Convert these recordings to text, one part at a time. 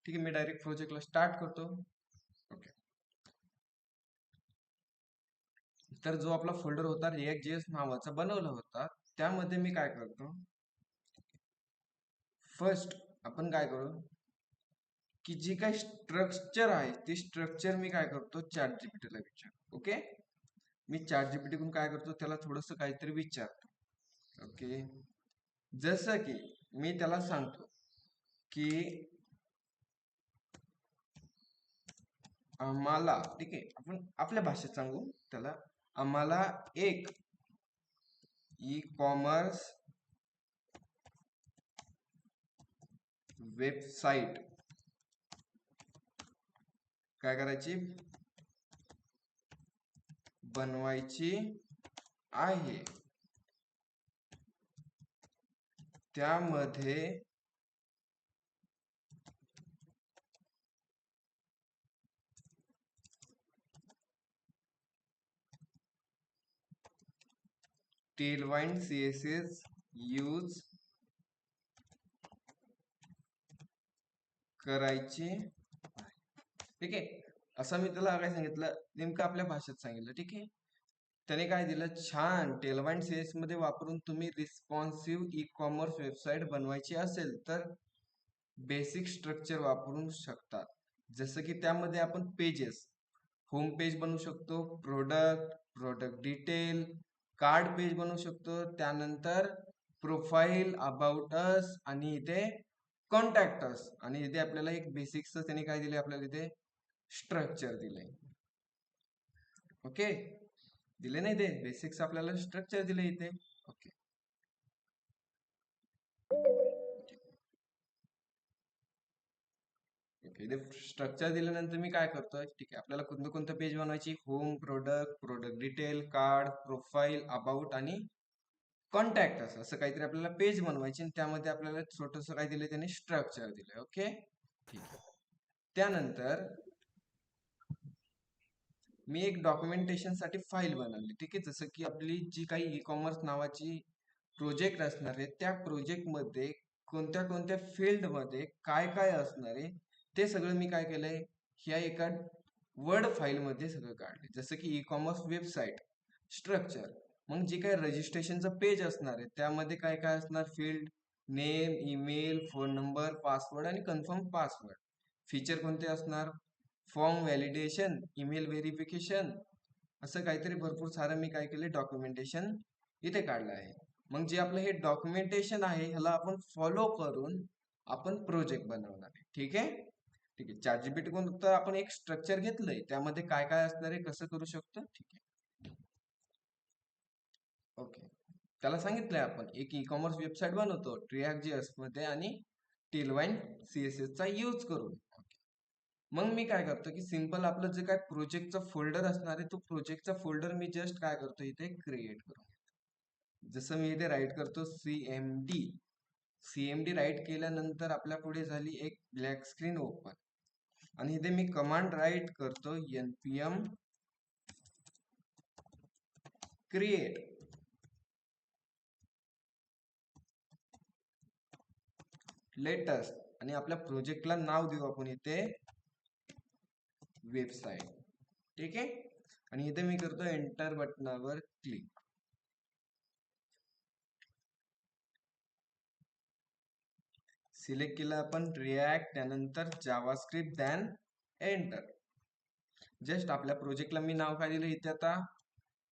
ठीक आहे, मी डायरेक्ट प्रोजेक्टला स्टार्ट करतो. ओके, तर जो आपला फोल्डर होता React.js नावाचा बनवला होता, त्यामध्ये मी काय करतो, फर्स्ट आपण काय करू की जी काही स्ट्रक्चर आहे ते स्ट्रक्चर मी काय करतो चॅट जीपीटीला विचारतो. ओके, मी चॅट जीपीटी कडून काय करतो, त्याला थोडस काहीतरी विचारतो. ओके, जसं की मी त्याला सांगतो की आम्हाला, ठीक आहे, आपण आपल्या भाषेत सांगू त्याला, आम्हाला एक ई कॉमर्स वेबसाईट काय करायची, बनवायची आहे. त्यामध्ये टेलवाइंड सीएसएस यूज करायची. ठीक आहे, असं मी त्याला काय सांगितलं, नेमकं आपल्या भाषेत सांगितलं. ठीक आहे, त्याने काय दिलं, छान, टेलवाइंड सीएस मध्ये वापरून तुम्ही रिस्पॉन्सिव्ह ई कॉमर्स वेबसाईट बनवायची असेल तर बेसिक स्ट्रक्चर वापरू शकतात. जसं की त्यामध्ये आपण पेजेस, होम पेज बनवू शकतो, प्रोडक्ट डिटेल, कार्ड पेज बनवू शकतो, त्यानंतर प्रोफाईल, अबाउट अस, आणि इथे कॉन्टॅक्ट अस, आणि इथे आपल्याला एक बेसिकचं त्याने काय दिले, आपल्याला इथे स्ट्रक्चर दिले. ओके, दिले नाही ते बेसिक्स, आपल्याला स्ट्रक्चर दिले इथे. ओके, इथे स्ट्रक्चर दिल्यानंतर मी काय करतोय, ठीक आहे, आपल्याला कोणतं कोणतं पेज बनवायची, home, product detail, card, profile, about आणि कॉन्टॅक्ट असं काहीतरी आपल्याला पेज बनवायचे, आणि त्यामध्ये आपल्याला छोटस काय दिलं त्याने, स्ट्रक्चर दिलं. ओके, ठीक आहे. त्यानंतर मी एक डॉक्युमेंटेशन साठी फाईल बनवली. ठीक आहे, जसं की आपली जी काही ई कॉमर्स नावाची प्रोजेक्ट असणार आहे, त्या प्रोजेक्ट मध्ये कोणत्या कोणत्या फील्ड मध्ये काय काय असणार आहे, ते सगळं मी काय केलंय, ह्या एका वर्ड फाईल मध्ये सगळं काढले. जसं की ई कॉमर्स वेबसाईट स्ट्रक्चर, मग जे काही रजिस्ट्रेशनचं पेज असणार आहे त्यामध्ये काय काय असणार, field name, email, phone number, password आणि कन्फर्म पासवर्ड. फीचर कोणते असणार, फॉर्म व्हॅलिडेशन, ईमेल व्हेरिफिकेशन, असं काहीतरी भरपूर सारं मी काय केले, डॉक्युमेंटेशन इथे काढलं आहे. मग जे आपलं हे डॉक्युमेंटेशन आहे, ह्याला आपण फॉलो करून आपण प्रोजेक्ट बनवणार आहे. ठीक आहे, ठीक आहे. चॅट जीपीटी कडून तर आपण एक स्ट्रक्चर घेतलंय, त्यामध्ये काय काय असणार आहे, कसं करू शकतो. ठीक आहे, ओके, त्याला सांगितलंय आपण एक ई कॉमर्स वेबसाईट बनवतो React.js मध्ये आणि टेलवाइंड सीएसएस चा यूज करून. मग मी काय करतो की सिंपल आपलं जे काय प्रोजेक्टचा फोल्डर असणार आहे, तो प्रोजेक्टचा फोल्डर मी जस्ट काय करतो, इथे क्रिएट करून, जसं मी इथे राईट करतो सीएमडी राईट केल्यानंतर आपल्या पुढे झाली एक ब्लॅक स्क्रीन ओपन, आणि इथे मी कमांड राईट करतो npm क्रिएट लेटेस्ट, आणि आपल्या प्रोजेक्टला नाव देऊ आपण इथे वेबसाईट. ठीक आहे, आणि इथे मी करतो एंटर बटनावर क्लिक. सिलेक्ट केलं आपण रिॲक्ट, त्यानंतर जावास्क्रिप्ट, दॅन एंटर. जस्ट आपल्या प्रोजेक्टला मी नाव काय दिलं इथे, आता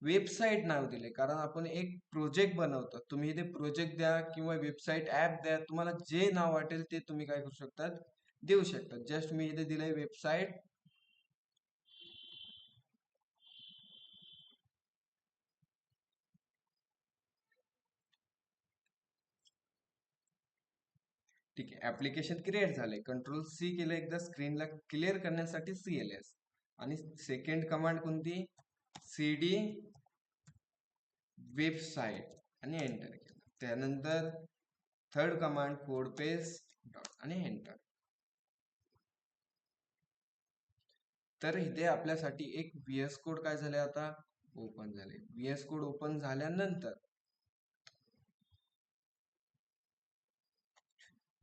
वेबसाईट नाव दिले, कारण आपण एक प्रोजेक्ट बनवतो. तुम्ही इथे प्रोजेक्ट द्या किंवा वेबसाईट ऍप द्या, तुम्हाला जे नाव वाटेल ते तुम्ही काय करू शकतात, देऊ शकतात. जस्ट मी इथे दिलंय वेबसाईट. ठीक आहे, ऍप्लिकेशन क्रिएट झाले, कंट्रोल सी केलं, एकदा स्क्रीनला क्लिअर करण्यासाठी CLS, आणि सेकंड कमांड कोणती, CD वेबसाईट, आणि एंटर केलं. त्यानंतर third command code paste dot आणि एंटर. तर इथे आपल्यासाठी एक VS कोड काय झाले, आता ओपन झाले. VS कोड ओपन झाल्यानंतर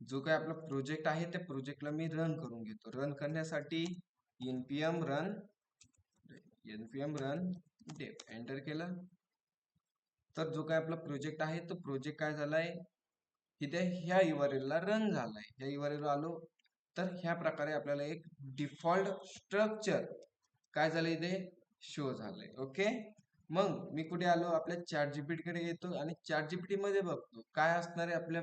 जो काय आपला प्रोजेक्ट आहे त्या प्रोजेक्टला मी रन करून घेतो. रन करण्यासाठी npm run dev एंटर केलं. तर जो काय आपला प्रोजेक्ट आहे तो प्रोजेक्ट काय झालाय, इथे ह्या URL ला रन झालाय. ह्या URL ला आलो तर ह्या प्रकारे आपल्याला एक डिफॉल्ट स्ट्रक्चर काय झालं इथे शो झालंय. ओके, मग मी कुठे आलो, आपल्या ChatGPT कडे येतो आणि ChatGPT मध्ये बघतो काय असणार आहे आपल्या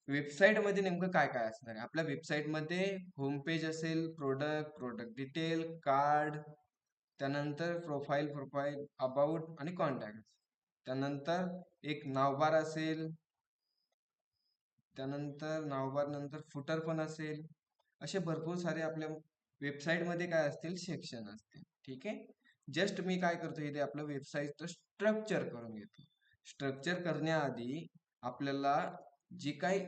वेबसाईट मध्ये. नेमकं काय काय असणार आहे आपल्या वेबसाईट मध्ये. होम पेज असेल, प्रोडक्ट डिटेल, कार्ड, त्यानंतर प्रोफाईल, अबाउट आणि कॉन्टॅक्ट. त्यानंतर एक नावबार असेल, त्यानंतर नावबार नंतर फुटर पण असेल. असे भरपूर सारे आपल्या वेबसाईट मध्ये काय असतील, सेक्शन असतील. ठीक आहे, जस्ट मी काय करतो इथे आपलं वेबसाईटचं स्ट्रक्चर करून घेतो. स्ट्रक्चर करण्याआधी आपल्याला जी काही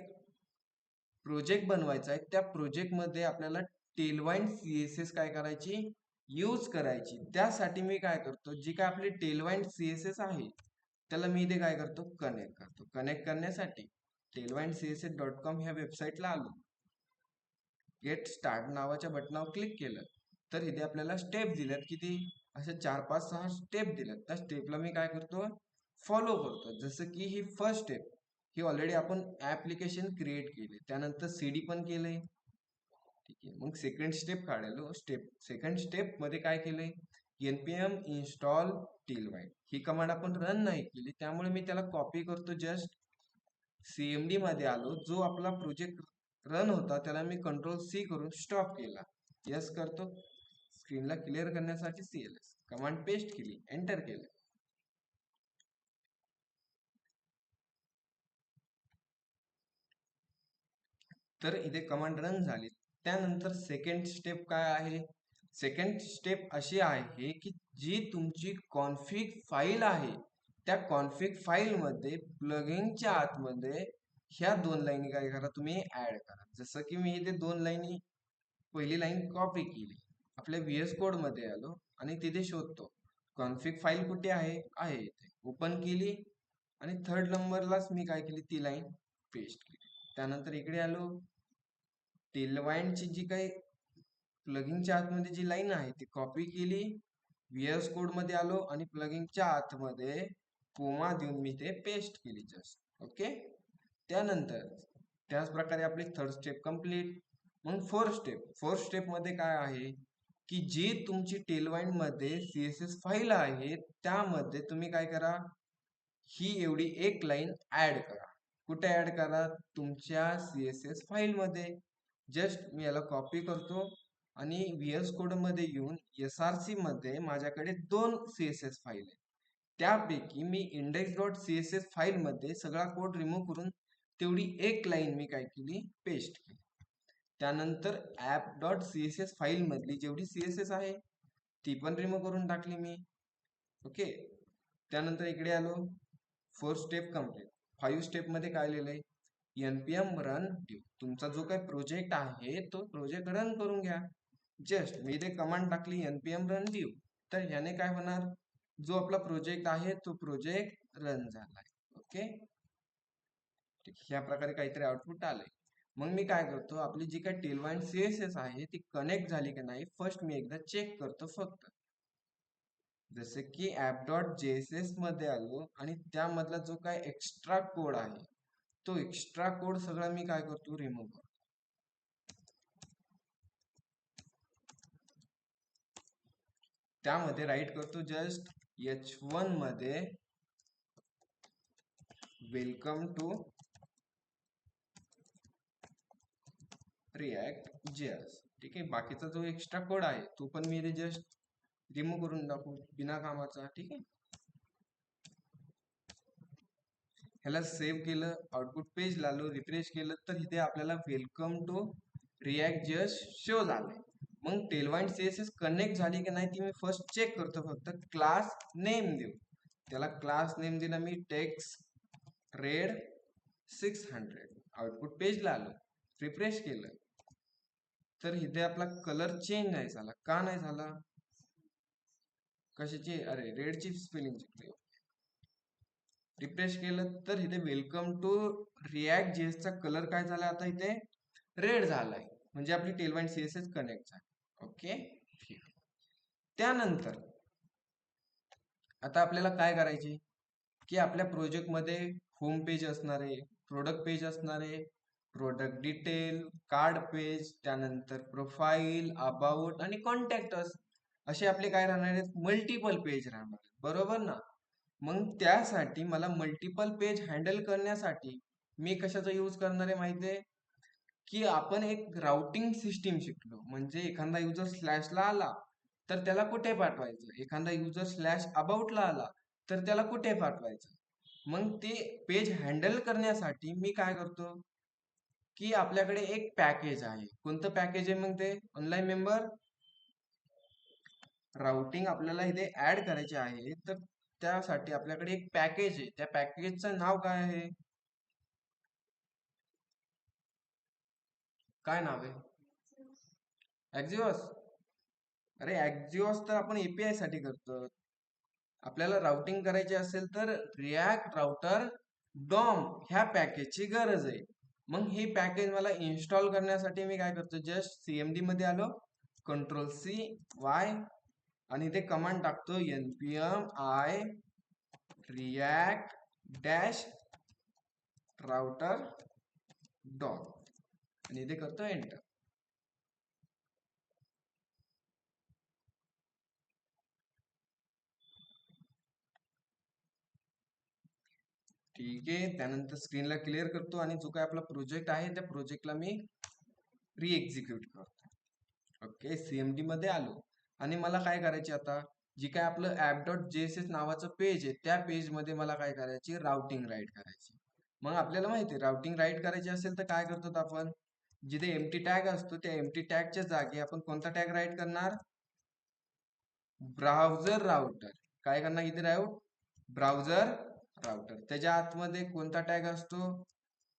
प्रोजेक्ट बनवायचा आहे त्या प्रोजेक्ट मध्ये आपल्याला टेलवाईन CSS काय करायची, यूज करायची. त्यासाठी मी काय करतो, जी काय आपली टेलवाईन CSS आहे त्याला मी इथे काय करतो, कनेक्ट करतो. कनेक्ट करण्यासाठी tailwindcss.com ह्या वेबसाईटला आलो. गेट स्टार्ट नावाच्या बटनावर क्लिक केलं तर इथे आपल्याला स्टेप दिल्यात. किती, अशा 4-5-6 स्टेप दिल्यात. त्या स्टेपला मी काय करतो, फॉलो करतो. जसं की ही फर्स्ट स्टेप, ही ऑलरेडी आपण ऍप्लिकेशन क्रिएट केले, त्यानंतर CD पण केलंय. ठीक आहे, मग सेकंड स्टेप काढायलो. सेकंड स्टेप मध्ये काय केलंय, npm install tailwind. ही कमांड आपण रन नाही केली त्यामुळे मी त्याला कॉपी करतो. जस्ट CMD मध्ये आलो, जो आपला प्रोजेक्ट रन होता त्याला मी Ctrl+C करून स्टॉप केला. यस करतो. स्क्रीनला क्लिअर करण्यासाठी CLS कमांड पेस्ट केली, एंटर केलं. तर इथे कमांड रन झाली. त्यानंतर सेकंड स्टेप काय आहे, सेकंड स्टेप अशी आहे की जी तुमची कॉन्फिग फाईल आहे त्या कॉन्फिग फाईल मध्ये प्लगइनच्या आतमध्ये ह्या 2 लाईनी काय करा, तुम्ही ऍड करा. जसं की मी इथे 2 लाईनी, पहिली लाईन कॉपी केली, आपल्या VS कोड मध्ये आलो आणि तिथे शोधतो कॉन्फिग फाईल कुठे आहे इथे ओपन केली आणि थर्ड नंबरलाच मी काय केली, ती लाईन पेस्ट केली. त्यानंतर इकडे आलो, टेलवाईंडची जी काही प्लगइनच्या आतमध्ये जी लाईन आहे ती कॉपी केली, VS कोड मध्ये आलो आणि प्लगइनच्या आतमध्ये कोमा देऊन मी ते पेस्ट केली जस्ट. ओके, त्यानंतर त्याच प्रकारे आपली थर्ड स्टेप कंप्लीट. मग फोर्थ स्टेप मध्ये काय आहे की जी तुमची टेलवाईंड मध्ये CSS फाईल आहे त्यामध्ये तुम्ही काय करा, ही एवढी एक लाईन ऍड करा. कुठे ऍड करा, तुमच्या CSS फाईल मध्ये. जस्ट मी याला कॉपी करतो आणि VS कोड मध्ये येऊन SRC मध्ये माझ्याकडे 2 CSS फाईल आहे. त्यापैकी मी index.css फाईल मध्ये सगळा कोड रिमूव्ह करून तेवढी एक लाईन मी काय केली, पेस्ट केली. त्यानंतर app.css फाईल मधली जेवढी CSS आहे ती पण रिमूव्ह करून टाकली मी. ओके, त्यानंतर इकडे आलो, 4 स्टेप कंप्लीट. 5 स्टेप मध्ये काय लिहिलंय, npm run dev. तुमचा जो काही प्रोजेक्ट आहे तो प्रोजेक्ट रन करून घ्या. जस्ट मी इथे कमांड टाकली npm run dev. तर ह्याने काय होणार, जो आपला प्रोजेक्ट आहे तो प्रोजेक्ट रन झालाय. ओके, ह्या प्रकारे काहीतरी आउटपुट आलंय. मग मी काय करतो, आपली जी काही टेलवाईंड CSS आहे ती कनेक्ट झाली की नाही फर्स्ट मी एकदा चेक करतो फक्त. जसे की app.jss मध्ये आलो आणि त्यामधला जो काय एक्स्ट्रा कोड आहे तो एक्स्ट्रा कोड सगळा मी काय करतो, रिमूव्ह करतो. त्यामध्ये राईट करतो जस्ट h1 मध्ये वेलकम टू रिॲक्ट JS. ठीक आहे, बाकीचा जो एक्स्ट्रा कोड आहे तो पण मी जस्ट रिमूव्ह करून टाकू बिना कामाचा. ठीक आहे, ह्याला सेव्ह केलं, आउटपुट पेज आलो, रिफ्रेश केलं तर इथे आपल्याला welcome to React JS show झालंय. मग टेलवाईंड CSS कनेक्ट झाली की नाही ती मी फर्स्ट चेक करतो. फक्त क्लास नेम देऊ, त्याला क्लास नेम दिला मी टेक्स्ट रेड 600. आउटपुट पेजला आलो, रिफ्रेश केलं तर इथे आपला कलर चेंज नाही झाला. का नाही झाला, कशाची, अरे रेडची स्पेलिंग चुकली. रिफ्रेश केलं तर इथे वेलकम टू रिॲक्ट जेएसचा कलर काय झाला आता इथे रेड झालाय, म्हणजे आपली टेलवाईन सीएसएस कनेक्ट झाली. ओके, ठीक. त्यानंतर आता आपल्याला काय करायचे की आपल्या प्रोजेक्टमध्ये होम पेज असणार आहे, प्रोडक्ट पेज असणार आहे, प्रोडक्ट डिटेल, कार्ड पेज, त्यानंतर प्रोफाईल, अबाउट आणि कॉन्टॅक्ट अस असे आपले काय राहणार आहेत, मल्टिपल पेज राहणार आहेत, बरोबर ना. मग त्यासाठी मला मल्टिपल पेज हँडल करण्यासाठी मी कशाचा यूज करणार आहे माहिती आहे, की आपण एक राउटिंग सिस्टीम शिकलो. म्हणजे एखादा युजर स्लॅशला आला तर त्याला कुठे पाठवायचं, एखादा युजर स्लॅश अबाउटला आला तर त्याला कुठे पाठवायचं. मग ते पेज हँडल करण्यासाठी मी काय करतो की आपल्याकडे एक पॅकेज आहे. कोणतं पॅकेज आहे मग ते, ऑनलाईन मेंबर राउटिंग आपल्याला इथे ऍड करायचे आहे. तर त्यासाठी आपल्याकडे एक पॅकेज आहे, त्या पॅकेजचं नाव काय आहे, काय नाव आहे, ॲक्झिओस. अरे ॲक्झिओस तर आपण एपीआय साठी करतो. आपल्याला राउटिंग करायची असेल तर रिॲक्ट राउटर डॉम ह्या पॅकेजची गरज आहे. मग हे पॅकेज मला इन्स्टॉल करण्यासाठी मी काय करतो, जस्ट सीएमडी मध्ये आलो, कंट्रोल सी वाय आणि इथे कमांड टाकतो npm i react dash router DOM आणि इथे करतो एंटर. ठीक आहे, त्यानंतर स्क्रीनला क्लिअर करतो आणि जो काय आपला प्रोजेक्ट आहे त्या प्रोजेक्टला मी री एक्झिक्यूट करतो. ओके, सीएमडी मध्ये आलो आणि मला काय करायचे आता, जी काय आपलं ऍप डॉट जेएसएस नावाचं पेज आहे त्या पेज मध्ये मला काय करायची, राउटिंग राईट करायची. मग आपल्याला माहिती आहे राउटिंग राईट करायची असेल तर काय करतो आपण, जिथे एम्प्टी टॅग असतो त्या एम्प्टी टॅगच्या जागी आपण कोणता टॅग राईट करणार, ब्राउझर राउटर. काय करणार इथे राऊट, ब्राउझर राउटर. त्याच्या आतमध्ये कोणता टॅग असतो,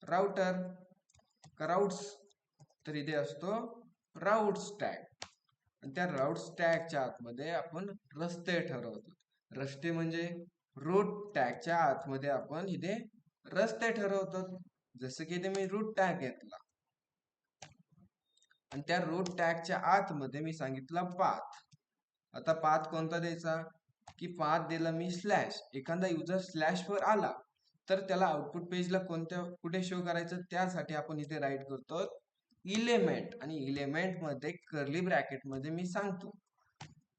राउटर का राउट्स, तर इथे असतो राउट्स टॅग. आणि त्या राउट्स टॅगच्या आतमध्ये आपण रस्ते ठरवतो. रस्ते म्हणजे रूट टॅगच्या आतमध्ये आपण इथे रस्ते ठरवतो. जसं की इथे मी रूट टॅग घेतला आणि त्या रूट टॅगच्या आतमध्ये मी सांगितलं पाथ. आता पाथ कोणता द्यायचा, की पाथ दिला मी स्लॅश. एखादा युजर स्लॅश वर आला तर त्याला आउटपुट पेजला कोणत्या कुठे शो करायचं, त्यासाठी आपण इथे राईट करतो इलेमेंट. आणि इलेमेंट मध्ये कर्ली ब्रॅकेट मध्ये मी सांगतो,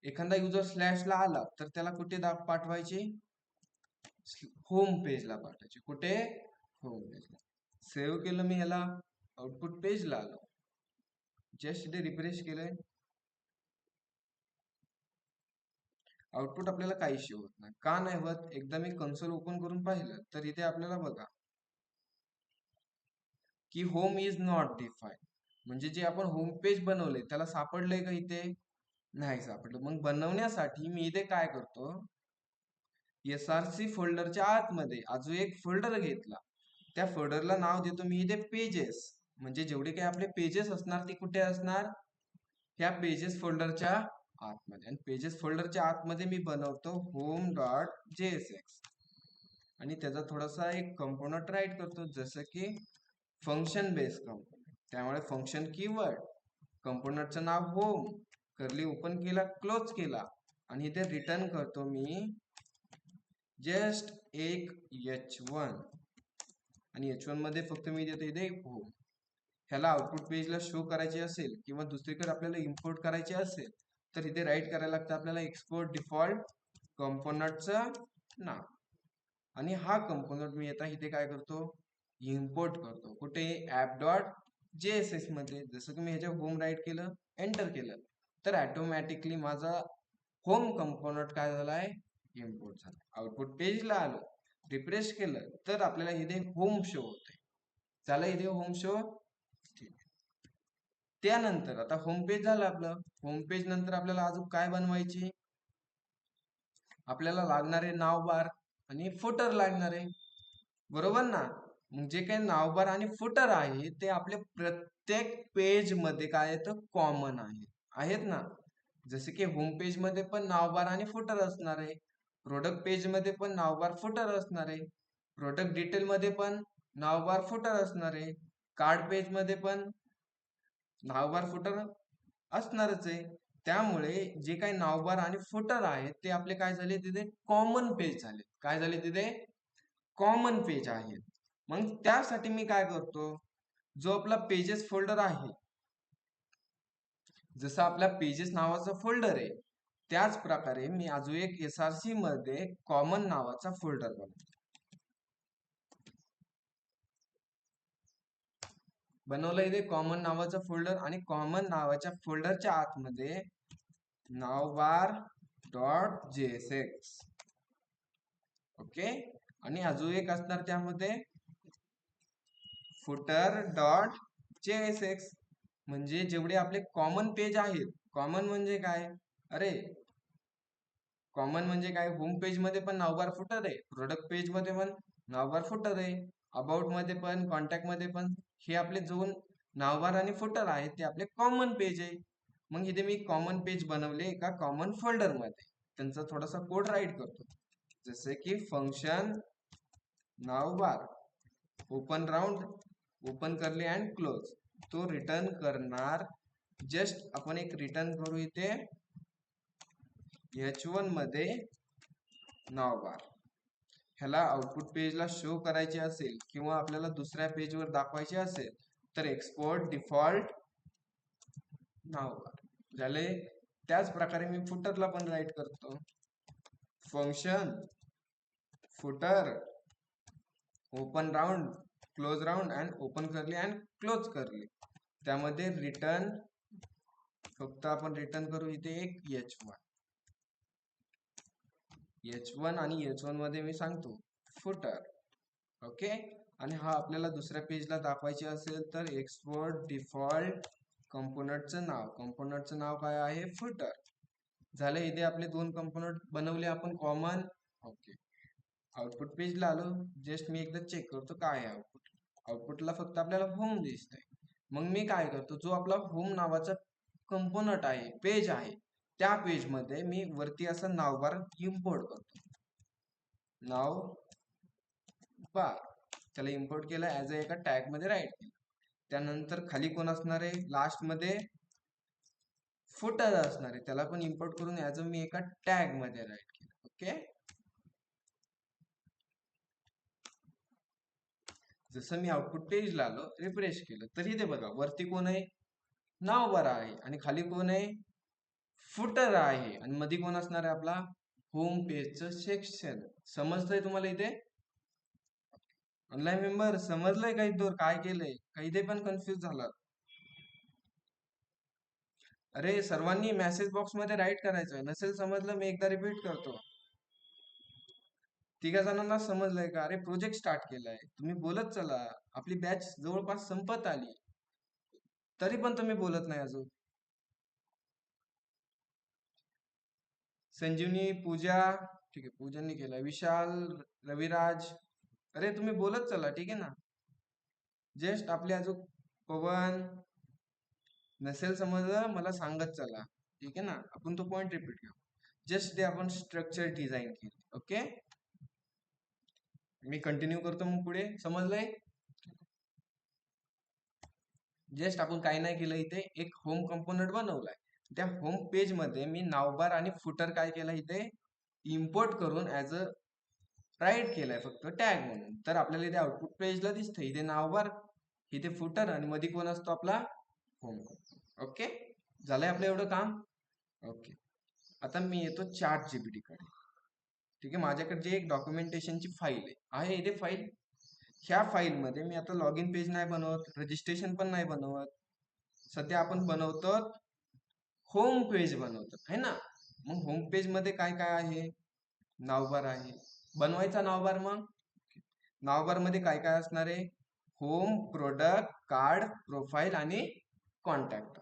एखादा युजर स्लॅशला आला तर त्याला कुठे पाठवायची, होम पेजला पाठवायची. कुठे, होम पेजला. सेव्ह केलं मी ह्याला, आउटपुट पेजला आलो, जस्ट इथे रिफ्रेश केलंय, आउटपुट आपल्याला काही शो होत नाही. का नाही होत, एकदा मी कन्सोल ओपन करून पाहिलं तर इथे आपल्याला बघा की होम इज नॉट डिफाईन. म्हणजे जे आपण होम पेज बनवले त्याला सापडलंय का इथे, नाही सापडलं. मग बनवण्यासाठी मी इथे काय करतो, एसआरसी फोल्डरच्या आतमध्ये अजून एक फोल्डर घेतला, त्या फोल्डरला नाव देतो मी इथे पेजेस. म्हणजे जेवढे काही आपले पेजेस असणार ते कुठे असणार, ह्या पेजेस फोल्डरच्या आतमध्ये. आणि पेजेस फोल्डरच्या आतमध्ये मी बनवतो होम डॉट जेएसएक्स आणि त्याचा थोडासा एक कंपोनंट राईट करतो, जसं की फंक्शन बेस कंपोनंट. त्यामुळे फंक्शन कीवर्ड, कंपोनंटचं नाव होम, कर्ली ओपन केला, क्लोज केला आणि इथे रिटर्न करतो मी जस्ट एक h1 आणि h1 मध्ये फक्त मी देतो इथे होम. ह्याला आउटपुट पेजला शो करायचे असेल किंवा दुसरीकडे आपल्याला इम्पोर्ट करायचे असेल तर इथे राईट करायला लागतं आपल्याला एक्सपोर्ट डिफॉल्ट कंपोनंटचं नाव. आणि हा कंपोनंट मी आता इथे काय करतो, इम्पोर्ट करतो. कुठे, ऍप डॉट जेएसएस मध्ये. जसं की मी ह्याच्या होम राईट केलं, एंटर केलं तर ऑटोमॅटिकली माझा होम कंपोनंट काय झालाय, इम्पोर्ट झाला. आउटपुट पेजला आलो, रिफ्रेश केलं तर आपल्याला इथे होम शो होते. झालं इथे होम शो. ठीक. त्यानंतर आता होम पेज झालं आपलं. होम पेज नंतर आपल्याला अजून काय बनवायची, आपल्याला लागणारे नाव बार आणि फुटर लागणारे, बरोबर ना. मग जे काही नाव बार आणि फुटर आहे ते आपल्या प्रत्येक पेज मध्ये काय येतं, कॉमन आहे, आहेत ना. जसे की होम पेज मध्ये पण नाव बार आणि फुटर असणार आहे, प्रोडक्ट पेज मध्ये पण नाव बार फुटर असणार आहे. प्रोडक्ट डिटेल मध्ये पण नाव बार फुटर असणार आहे, कार्ड पेज मध्ये पण नाव बार फुटर असणारच आहे. त्यामुळे जे काही नाव बार आणि फुटर आहेत ते आपले काय झाले तिथे कॉमन पेज झाले. काय झाले तिथे कॉमन पेज आहेत. मग त्यासाठी मी काय करतो, जो आपला पेजेस फोल्डर आहे, जसं आपल्या पेजेस नावाचा फोल्डर आहे, त्याच प्रकारे मी अजून एक SRC मध्ये कॉमन नावाचा फोल्डर बनवलं इथे कॉमन नावाचा फोल्डर, आणि कॉमन नावाच्या फोल्डरच्या आतमध्ये नावबार डॉट JSX. ओके, आणि अजून एक असणार त्यामध्ये फुटर डॉट JSX. म्हणजे जेवढे आपले कॉमन पेज आहेत, कॉमन म्हणजे काय, अरे कॉमन म्हणजे काय, होम पेज मध्ये पण नावबार फुटर आहे, प्रोडक्ट पेज मध्ये पण नावबार फुटर आहे, अबाउट मध्ये पण, कॉन्टॅक्ट मध्ये पण. हे आपले जो नावबार आणि फुटर आहेत ते आपले कॉमन पेज आहे. मग इथे मी कॉमन पेज बनवले एका कॉमन फोल्डर मध्ये. त्यांचा थोडासा कोड राईट करतो, जसे की फंक्शन नावबार ओपन राऊंड ओपन करले अँड क्लोज. तो रिटर्न करणार, जस्ट आपण एक रिटर्न करू इथे H1 मध्ये नावबार. ह्याला आउटपुट पेजला शो करायचे असेल किंवा आपल्याला दुसऱ्या पेजवर दाखवायचे असेल तर एक्सपोर्ट डिफॉल्ट नावबार झाले. त्याच प्रकारे मी फुटरला पण राईट करतो, function footer open round close round and open करले अँड क्लोज करले. त्यामध्ये रिटर्न फक्त आपण रिटर्न करू इथे एक H1 आणि H1 मध्ये मी सांगतो फुटर. ओके, आणि हा आपल्याला दुसऱ्या पेजला दाखवायचे असेल तर एक्सपोर्ट डिफॉल्ट कंपोनंटचं नाव काय आहे, फुटर. झाले. इथे आपले दोन कंपोनंट बनवले आपण कॉमन. ओके, आउटपुट पेजला आलो. जस्ट मी एकदा चेक करतो काय आहे आउटपुट. आउटपुटला फक्त आपल्याला होम दिसतंय. मग मी काय करतो, जो आपला होम नावाचा कंपोनंट आहे, पेज आहे, त्या पेज मध्ये मी वरती असं नावबार इम्पोर्ट करतो, नाव बार. त्याला इम्पोर्ट केलं, ऍज अ एका टॅग मध्ये राईट केलं. त्यानंतर खाली कोण असणार आहे, लास्ट मध्ये फुटर असणार आहे, त्याला पण इम्पोर्ट करून ऍज अ मी एका टॅग मध्ये राईट केलं. ओके, जसं मी आउटपुट पेजला आलो, रिफ्रेश केलं, तर इथे बघा वरती कोण आहे, नावबार आहे, आणि खाली कोण आहे, फुटर आहे, आणि मध्ये कोण असणार आहे, आपला होम पेजचं सेक्शन. समजतंय तुम्हाला इथे? ऑनलाईन मेंबर समजलंय का इथं काय केलंय, का इथे पण कन्फ्युज झाला? अरे सर्वांनी मेसेज बॉक्स मध्ये राईट करायचं. नसेल समजलं मी एकदा रिपीट करतो. तिघा जणांना समजलंय का? अरे प्रोजेक्ट स्टार्ट केलाय, तुम्ही बोलत चला. आपली बॅच जवळपास संपत आली, तरी पण तुम्ही बोलत नाही अजून. संजीवनी, पूजा, ठीक आहे पूजांनी केला, विशाल, रविराज, अरे तुम्ही बोलत चला, ठीक आहे ना. जस्ट आपले अजून पवन, नसेल समजलं मला सांगत चला, ठीक आहे ना. आपण तो पॉइंट रिपीट करू. जस्ट ते आपण स्ट्रक्चर डिझाईन केले. ओके, मी कंटिन्यू करतो मग पुढे. समजलंय? जस्ट आपण काही नाही केलं, इथे एक होम कंपोनंट बनवलाय. त्या होम पेज मध्ये मी नावबार आणि फुटर काय केलं, इथे इम्पोर्ट करून ऍज अ राईट केलाय फक्त टॅग म्हणून. तर आपल्याला इथे आउटपुट पेजला दिसतंय इथे नावबार, इथे फुटर, आणि मध्ये कोण असतो, आपला होम. ओके, झालंय आपलं एवढं काम. ओके, आता मी येतो चार्ट जीपीटी कडे. ठीक आहे, माझ्याकडे जे एक डॉक्युमेंटेशनची फाईल आहे इथे फाईल. ह्या फाईल मध्ये मी आता लॉग इन पेज नाही बनवत, रजिस्ट्रेशन पण नाही बनवत. सध्या आपण बनवतो होम पेज बनवतो, है ना. मग होम पेज मध्ये काय काय आहे, नावबार आहे, बनवायचा नावबार. मग नावबार मध्ये काय काय असणार आहे, होम, प्रोडक्ट, कार्ड, प्रोफाईल आणि कॉन्टॅक्ट.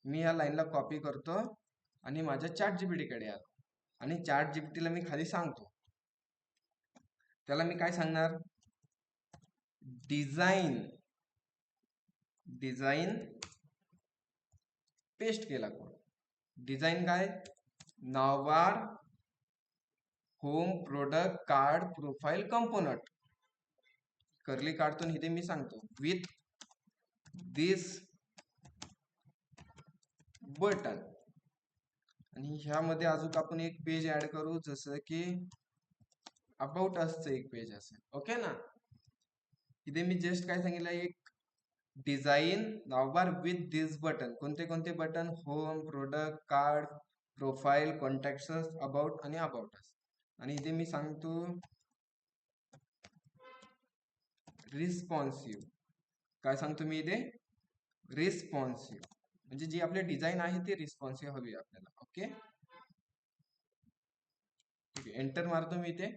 मी या लाईनला कॉपी करतो आणि माझ्या चॅट जीपीटी कडे आलो, आणि चॅट जीपीटीला मी खाली सांगतो, त्याला मी काय सांगणार, डिझाईन पेस्ट केला कोड. डिझाईन काय, navbar, home, product, card, profile, component. Curly काढतो इथे मी सांगतो विथ दिस बटन, आणि ह्यामध्ये अजून आपण एक पेज ऍड करू, जसं की अबाउट असचं एक पेज असेल. ओके ना. इथे मी जस्ट काय सांगितलं, एक डिझाईन नावबार विथ दिस बटन. कोणते कोणते button? Home, product, card, profile, contacts, about आणि अबाउट अस. आणि इथे मी सांगतो रिस्पॉन्सिव्ह. काय सांगतो मी इथे? रिस्पॉन्सिव्ह. म्हणजे जी आपली डिझाईन आहे ती रिस्पॉन्सिव्ह हवी आपल्याला. ओके, ठीक आहे. एंटर मारतो मी इथे.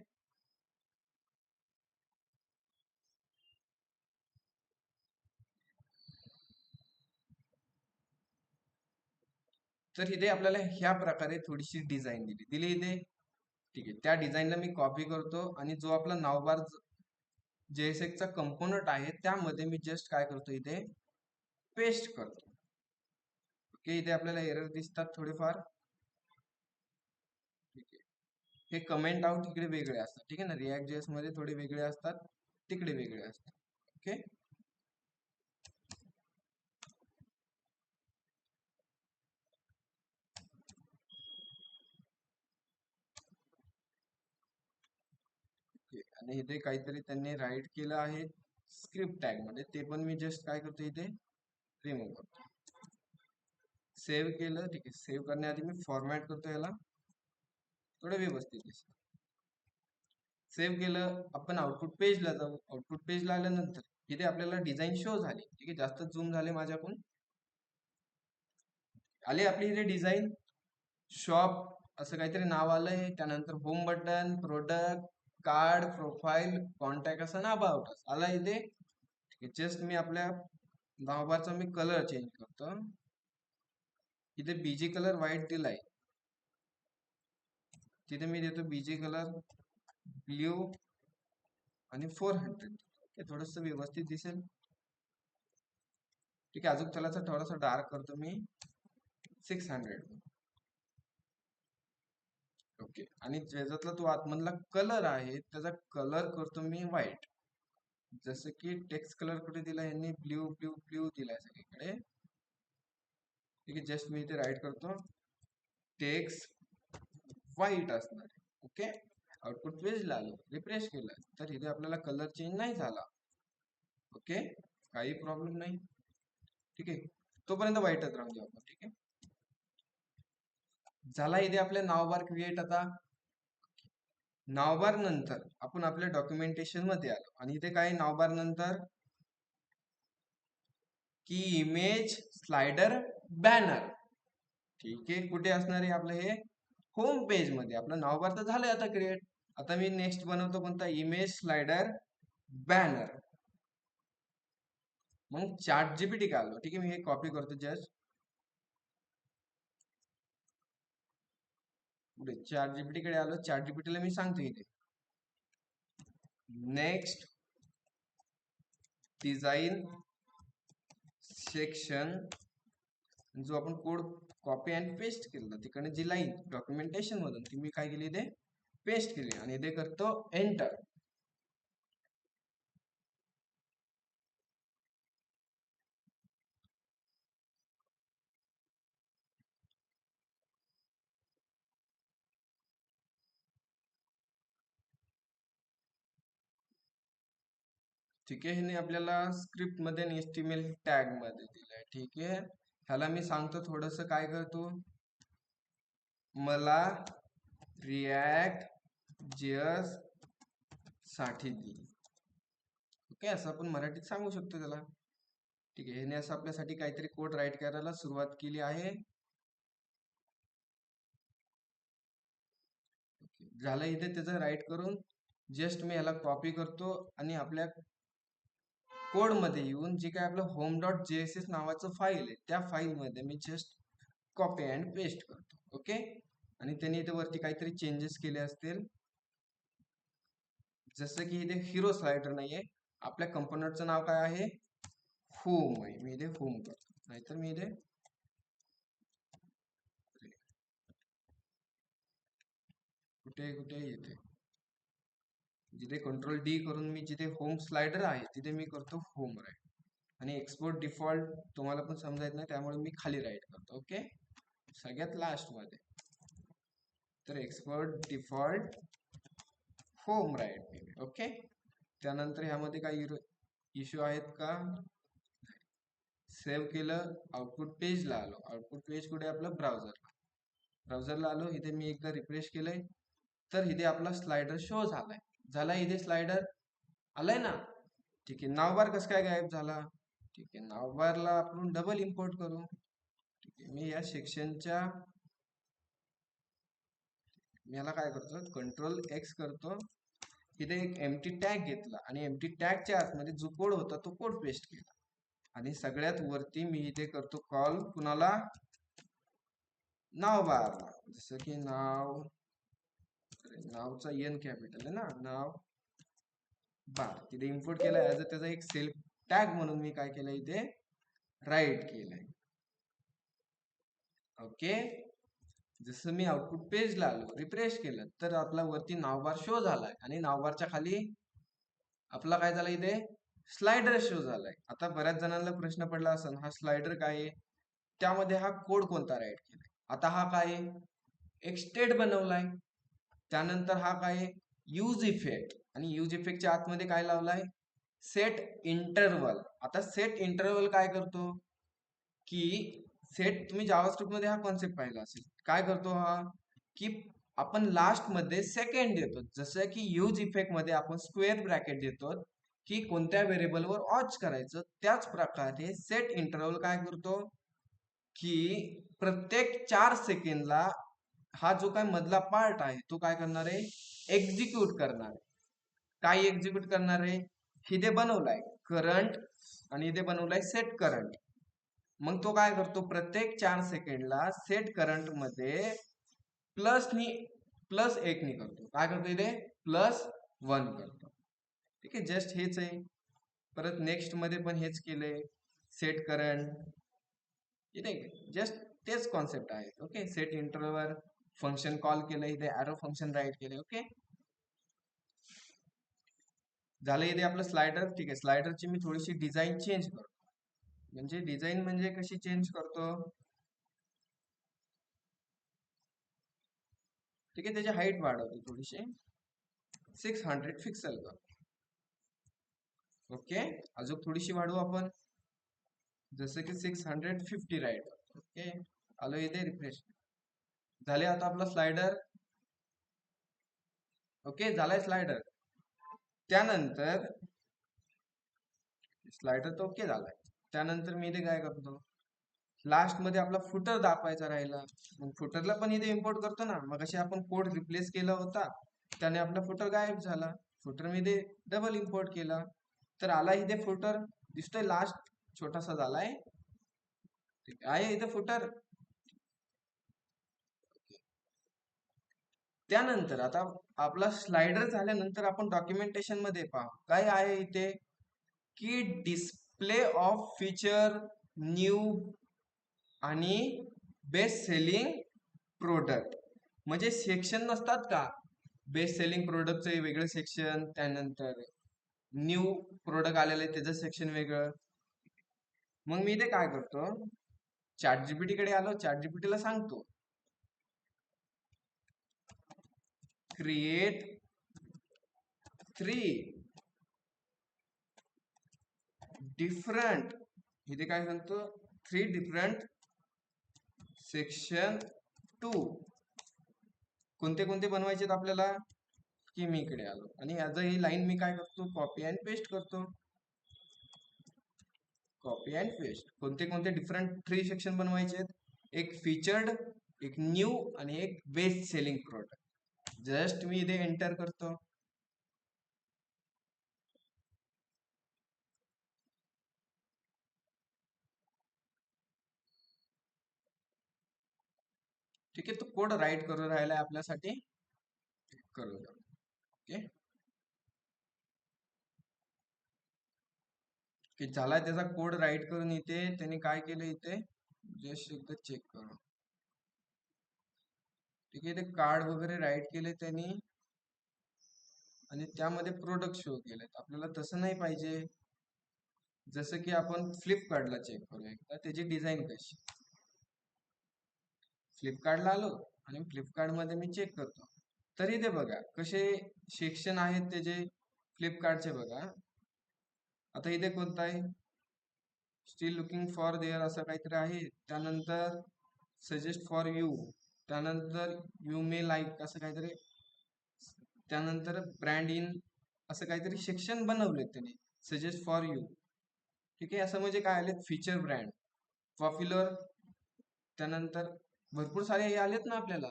तर इथे आपल्याला ह्या प्रकारे थोडीशी डिझाईन दिली इथे. ठीक आहे, त्या डिझाईनला मी कॉपी करतो आणि जो आपला नावबार JSX चा कंपोनंट आहे त्यामध्ये मी जस्ट काय करतो इथे पेस्ट करतो. ओके, इथे आपल्याला एरर दिसतात थोडेफार. ठीक आहे, हे कमेंट आउट इकडे वेगळे असतात. ठीक आहे ना, React.js मध्ये थोडे वेगळे असतात, तिकडे वेगळे असतात. ओके, आणि इथे काहीतरी त्यांनी राईट केलं आहे स्क्रिप्ट टॅग मध्ये, ते पण मी जस्ट काय करतो इथे रिमूव्ह करतो. सेव्ह केलं. ठीक आहे, सेव्ह करण्याआधी मी फॉर्मॅट करतो याला थोडं व्यवस्थित दिसतं. सेव्ह केलं. आपण आउटपुट पेजला जाऊ. आउटपुट पेजला आल्यानंतर इथे आपल्याला डिझाईन शो झाली. ठीक आहे, जास्त झूम झाले माझ्याकडून. आले आपली इथे डिझाईन. शॉप असं काहीतरी नाव आलंय, त्यानंतर home button, product, card, profile, contact असं ना अबाउट आला इथे. ठीक आहे, जस्ट मी आपल्या नावबारचा मी कलर चेंज करतो. इथे बीजी कलर व्हाईट दिलाय, तिथे मी देतो बीजी कलर ब्ल्यू आणि 400. थोडस व्यवस्थित दिसेल. ठीक आहे, अजून त्याला थोडासा डार्क करतो मी 600. ओके, आणि ज्याच्यातला तो आतमधला कलर आहे त्याचा कलर करतो मी व्हाईट. जसं की टेक्स्ट कलर कुठे दिला यांनी? ब्ल्यू ब्ल्यू ब्ल्यू दिलाय सगळीकडे. ठीक आहे, जस्ट मी इथे राईट करतो टेक्स्ट व्हाईट असणार. ओके, आउटपुट पेजला आलो, रिफ्रेश केलं तर इथे आपल्याला कलर चेंज नाही झाला. ओके, काही प्रॉब्लेम नाही. ठीक आहे, तोपर्यंत व्हाईटच राहू दे आपण. ठीक आहे, झाला इथे आपले नावबार क्रिएट. आता नावबार नंतर आपण आपल्या डॉक्युमेंटेशन मध्ये आलो आणि इथे काय नावबार नंतर की इमेज स्लाइडर बॅनर. ठीक आहे, कुठे असणार आहे आपलं हे? होम पेज मध्ये. आपलं नावबार तर झालंय आता क्रिएट. आता मी नेक्स्ट बनवतो कोणता? Image slider banner. मग चॅट जीपीटी का आलो. ठीक आहे, मी हे कॉपी करतो जस्ट. पुढे चॅट जीपीटी कडे आलो. चॅट जीपीटी ला मी सांगतो इथे नेक्स्ट डिझाईन सेक्शन. जो आपण कोड कॉपी अँड पेस्ट केला तिकडे जी लाईन डॉक्युमेंटेशन मधून ती मी काय केली इथे पेस्ट केली आणि इथे करतो एंटर. ठीक आहे, ह्याने आपल्याला स्क्रिप्ट मध्ये आणि HTML टॅग मध्ये दिलंय. ठीक आहे, ह्याला मी सांगतो थोडस काय करतो, मला React.js साठी दे. ओके, असं आपण मराठीत सांगू शकतो त्याला. ठीक आहे, ह्याने असं आपल्यासाठी काहीतरी कोड राईट करायला सुरुवात केली आहे. झालं इथे त्याचं राईट करून. जस्ट मी ह्याला कॉपी करतो आणि आपल्या कोड मध्ये येऊन जे काय आपलं होम डॉट JSS नावाचं फाईल आहे त्या फाईल मध्ये मी जस्ट कॉपी अँड पेस्ट करतो. ओके, आणि त्यांनी इथे वरती काहीतरी चेंजेस केले असतील, जसं की इथे हिरो स्लाइडर नाहीये, आपल्या कंपोनंटचं नाव काय आहे? होम आहे. मी इथे होम करतो, नाहीतर मी इथे कुठे कुठे येते. जिथे कंट्रोल डी करून मी जिथे होम स्लायडर आहे तिथे मी करतो होम राईट, आणि एक्सपोर्ट डिफॉल्ट तुम्हाला पण समजायत नाही त्यामुळे मी खाली राईट करतो. ओके, सगळ्यात लास्ट मध्ये तर एक्सपोर्ट डिफॉल्ट होम राईट केले. ओके, त्यानंतर ह्यामध्ये काही इश्यू आहेत का? सेव्ह केलं, आउटपुट पेजला आलो. आउटपुट पेज कुठे आपलं ब्राउझरला आलो. इथे मी एकदा रिफ्रेश केलंय तर इथे आपला स्लायडर शो झालाय. इथे स्लायडर आलाय ना. ठीक आहे, नावबार कसं काय गायब झाला? ठीक आहे, नावबारला आपण डबल इम्पोर्ट करू. ठीक आहे, मी या सेक्शनच्या याला काय करतो, कंट्रोल एक्स करतो. इथे एक एम्प्टी टॅग घेतला आणि एम्प्टी टॅगच्या आतमध्ये जो कोड होता तो कोड पेस्ट केला. आणि सगळ्यात वरती मी इथे करतो कॉल कुणाला, नाव बारला. जसं की नावचा एन कॅपिटल आहे ना, नाव बार तिथे इम्पोर्ट केलाय. ऍज त्याचा एक सेल्फ टॅग म्हणून मी काय केलंय इथे राईट केलंय. ओके, जसं मी आउटपुट पेजला आलो, रिफ्रेश केलं तर आपला वरती नावबार शो झालाय आणि नावबारच्या खाली आपला काय झालं, इथे स्लायडर शो झालाय. आता बऱ्याच जणांना प्रश्न पडला असेल, हा स्लायडर काय आहे, त्यामध्ये हा कोड कोणता राईट केलाय. आता हा काय आहे, एक स्टेट बनवलाय. त्यानंतर हा काय, यूज इफेक्ट, आणि यूज इफेक्टच्या आतमध्ये काय लावलाय, सेट इंटरवल. आता सेट इंटरवल काय करतो की सेट, तुम्ही जावास्क्रिप्ट मध्ये हा कॉन्सेप्ट पाहिला असेल. काय करतो हा की आपण लास्ट मध्ये सेकंड देतो. जसं की यूज इफेक्ट मध्ये आपण स्क्वेअर ब्रॅकेट देतो की कोणत्या व्हेरिएबलवर वॉच करायचं, त्याच प्रकारे सेट इंटरवल काय करतो की प्रत्येक 4 सेकंडला हा जो काय मधला पार्ट आहे तो काय करणार आहे, एक्झिक्यूट करणार आहे. काय एक्झिक्यूट करणार आहे, इथे बनवलाय करंट आणि इथे बनवलाय सेट करंट. मग तो काय करतो, प्रत्येक 4 सेकंडला सेट करंट मध्ये प्लस 1 नी करतो. काय करतो इथे +1 करतो. ठीक आहे, जस्ट हेच आहे. परत नेक्स्ट मध्ये पण हेच केलंय, सेट करंट. इथे जस्ट तेच कॉन्सेप्ट आहे. Okay, set interval function call केलं, इथे ॲरो फंक्शन राईट केले. ओके, झालं इथे आपलं स्लायडर. ठीक आहे, स्लायडरची मी थोडीशी डिझाईन चेंज करतो. म्हणजे डिझाईन म्हणजे कशी चेंज करतो, ठीक आहे, त्याची हाईट वाढवतो थोडीशी, 600 पिक्सल करतो. ओके, अजून थोडीशी वाढवू आपण, जसं की 650 राईट. ओके, आलो इथे रिफ्रेश झाले. आता आपला स्लायडर ओके झालाय स्लायडर. त्यानंतर स्लायडर तर ओके झालाय. त्यानंतर मी इथे काय करतो, लास्ट मध्ये आपला फुटर दाखवायचा राहिला, मग फुटरला पण इथे इम्पोर्ट करतो ना. मग अशी आपण कोड रिप्लेस केला होता, त्याने आपला फुटर गायब झाला. फुटर मी इथे डबल इम्पोर्ट केला तर आला इथे फुटर दिसतोय, लास्ट छोटासा झालाय. आहे इथे फुटर. त्यानंतर आता आपला स्लायडर झाल्यानंतर आपण डॉक्युमेंटेशन मध्ये पहा काय आहे इथे, की डिस्प्ले ऑफ फीचर, न्यू आणि बेस्ट सेलिंग प्रोडक्ट. म्हणजे सेक्शन नसतात का, बेस्ट सेलिंग प्रोडक्टचं वेगळं सेक्शन, त्यानंतर न्यू प्रोडक्ट आलेलं आहे त्याचं सेक्शन वेगळं. मग मी इथे काय करतो, चॅट जीपीटी कडे आलो, चॅट जीपीटी ला सांगतो क्रिएट 3 डिफरंट, इथे काय सांगतो 3 डिफरंट सेक्शन 2. कोणते कोणते बनवायचे आपल्याला, की मी इकडे आलो आणि ॲज ही लाईन मी काय करतो, कॉपी अँड पेस्ट करतो. Copy and paste. कोणते कोणते डिफरंट 3 सेक्शन बनवायचे आहेत, एक फीचर्ड, एक न्यू आणि एक बेस्ट सेलिंग प्रोडक्ट. जस्ट मी इथे एंटर करतो. ठीक आहे, तो कोड राईट करून राहिला आपल्यासाठी, करू द्या. ओके, की झाला त्याचा कोड राईट करून. इथे त्याने काय केलं, इथे जस्ट एकदा चेक करू. ठीक आहे, इथे कार्ड वगैरे राईट केले त्यांनी आणि त्यामध्ये प्रोडक्ट शो केलेत. आपल्याला तसं नाही पाहिजे. जसं की आपण फ्लिपकार्टला चेक करू एकदा त्याची डिझाईन कशी. फ्लिपकार्टला आलो आणि फ्लिपकार्ट मध्ये मी चेक करतो. तरी ते बघा कसे सेक्शन आहेत त्याचे फ्लिपकार्टचे बघा. आता इथे कोणता आहे, स्टील लुकिंग फॉर देअर असं काहीतरी आहे. त्यानंतर सजेस्ट फॉर यू, त्यानंतर यू मे लाईक असं काहीतरी, त्यानंतर ब्रँड इन असं काहीतरी सेक्शन बनवले त्याने, सजेस्ट फॉर यू. ठीक आहे, असं म्हणजे काय आले, फीचर ब्रँड, पॉप्युलर, त्यानंतर भरपूर सारे हे आलेत ना आपल्याला.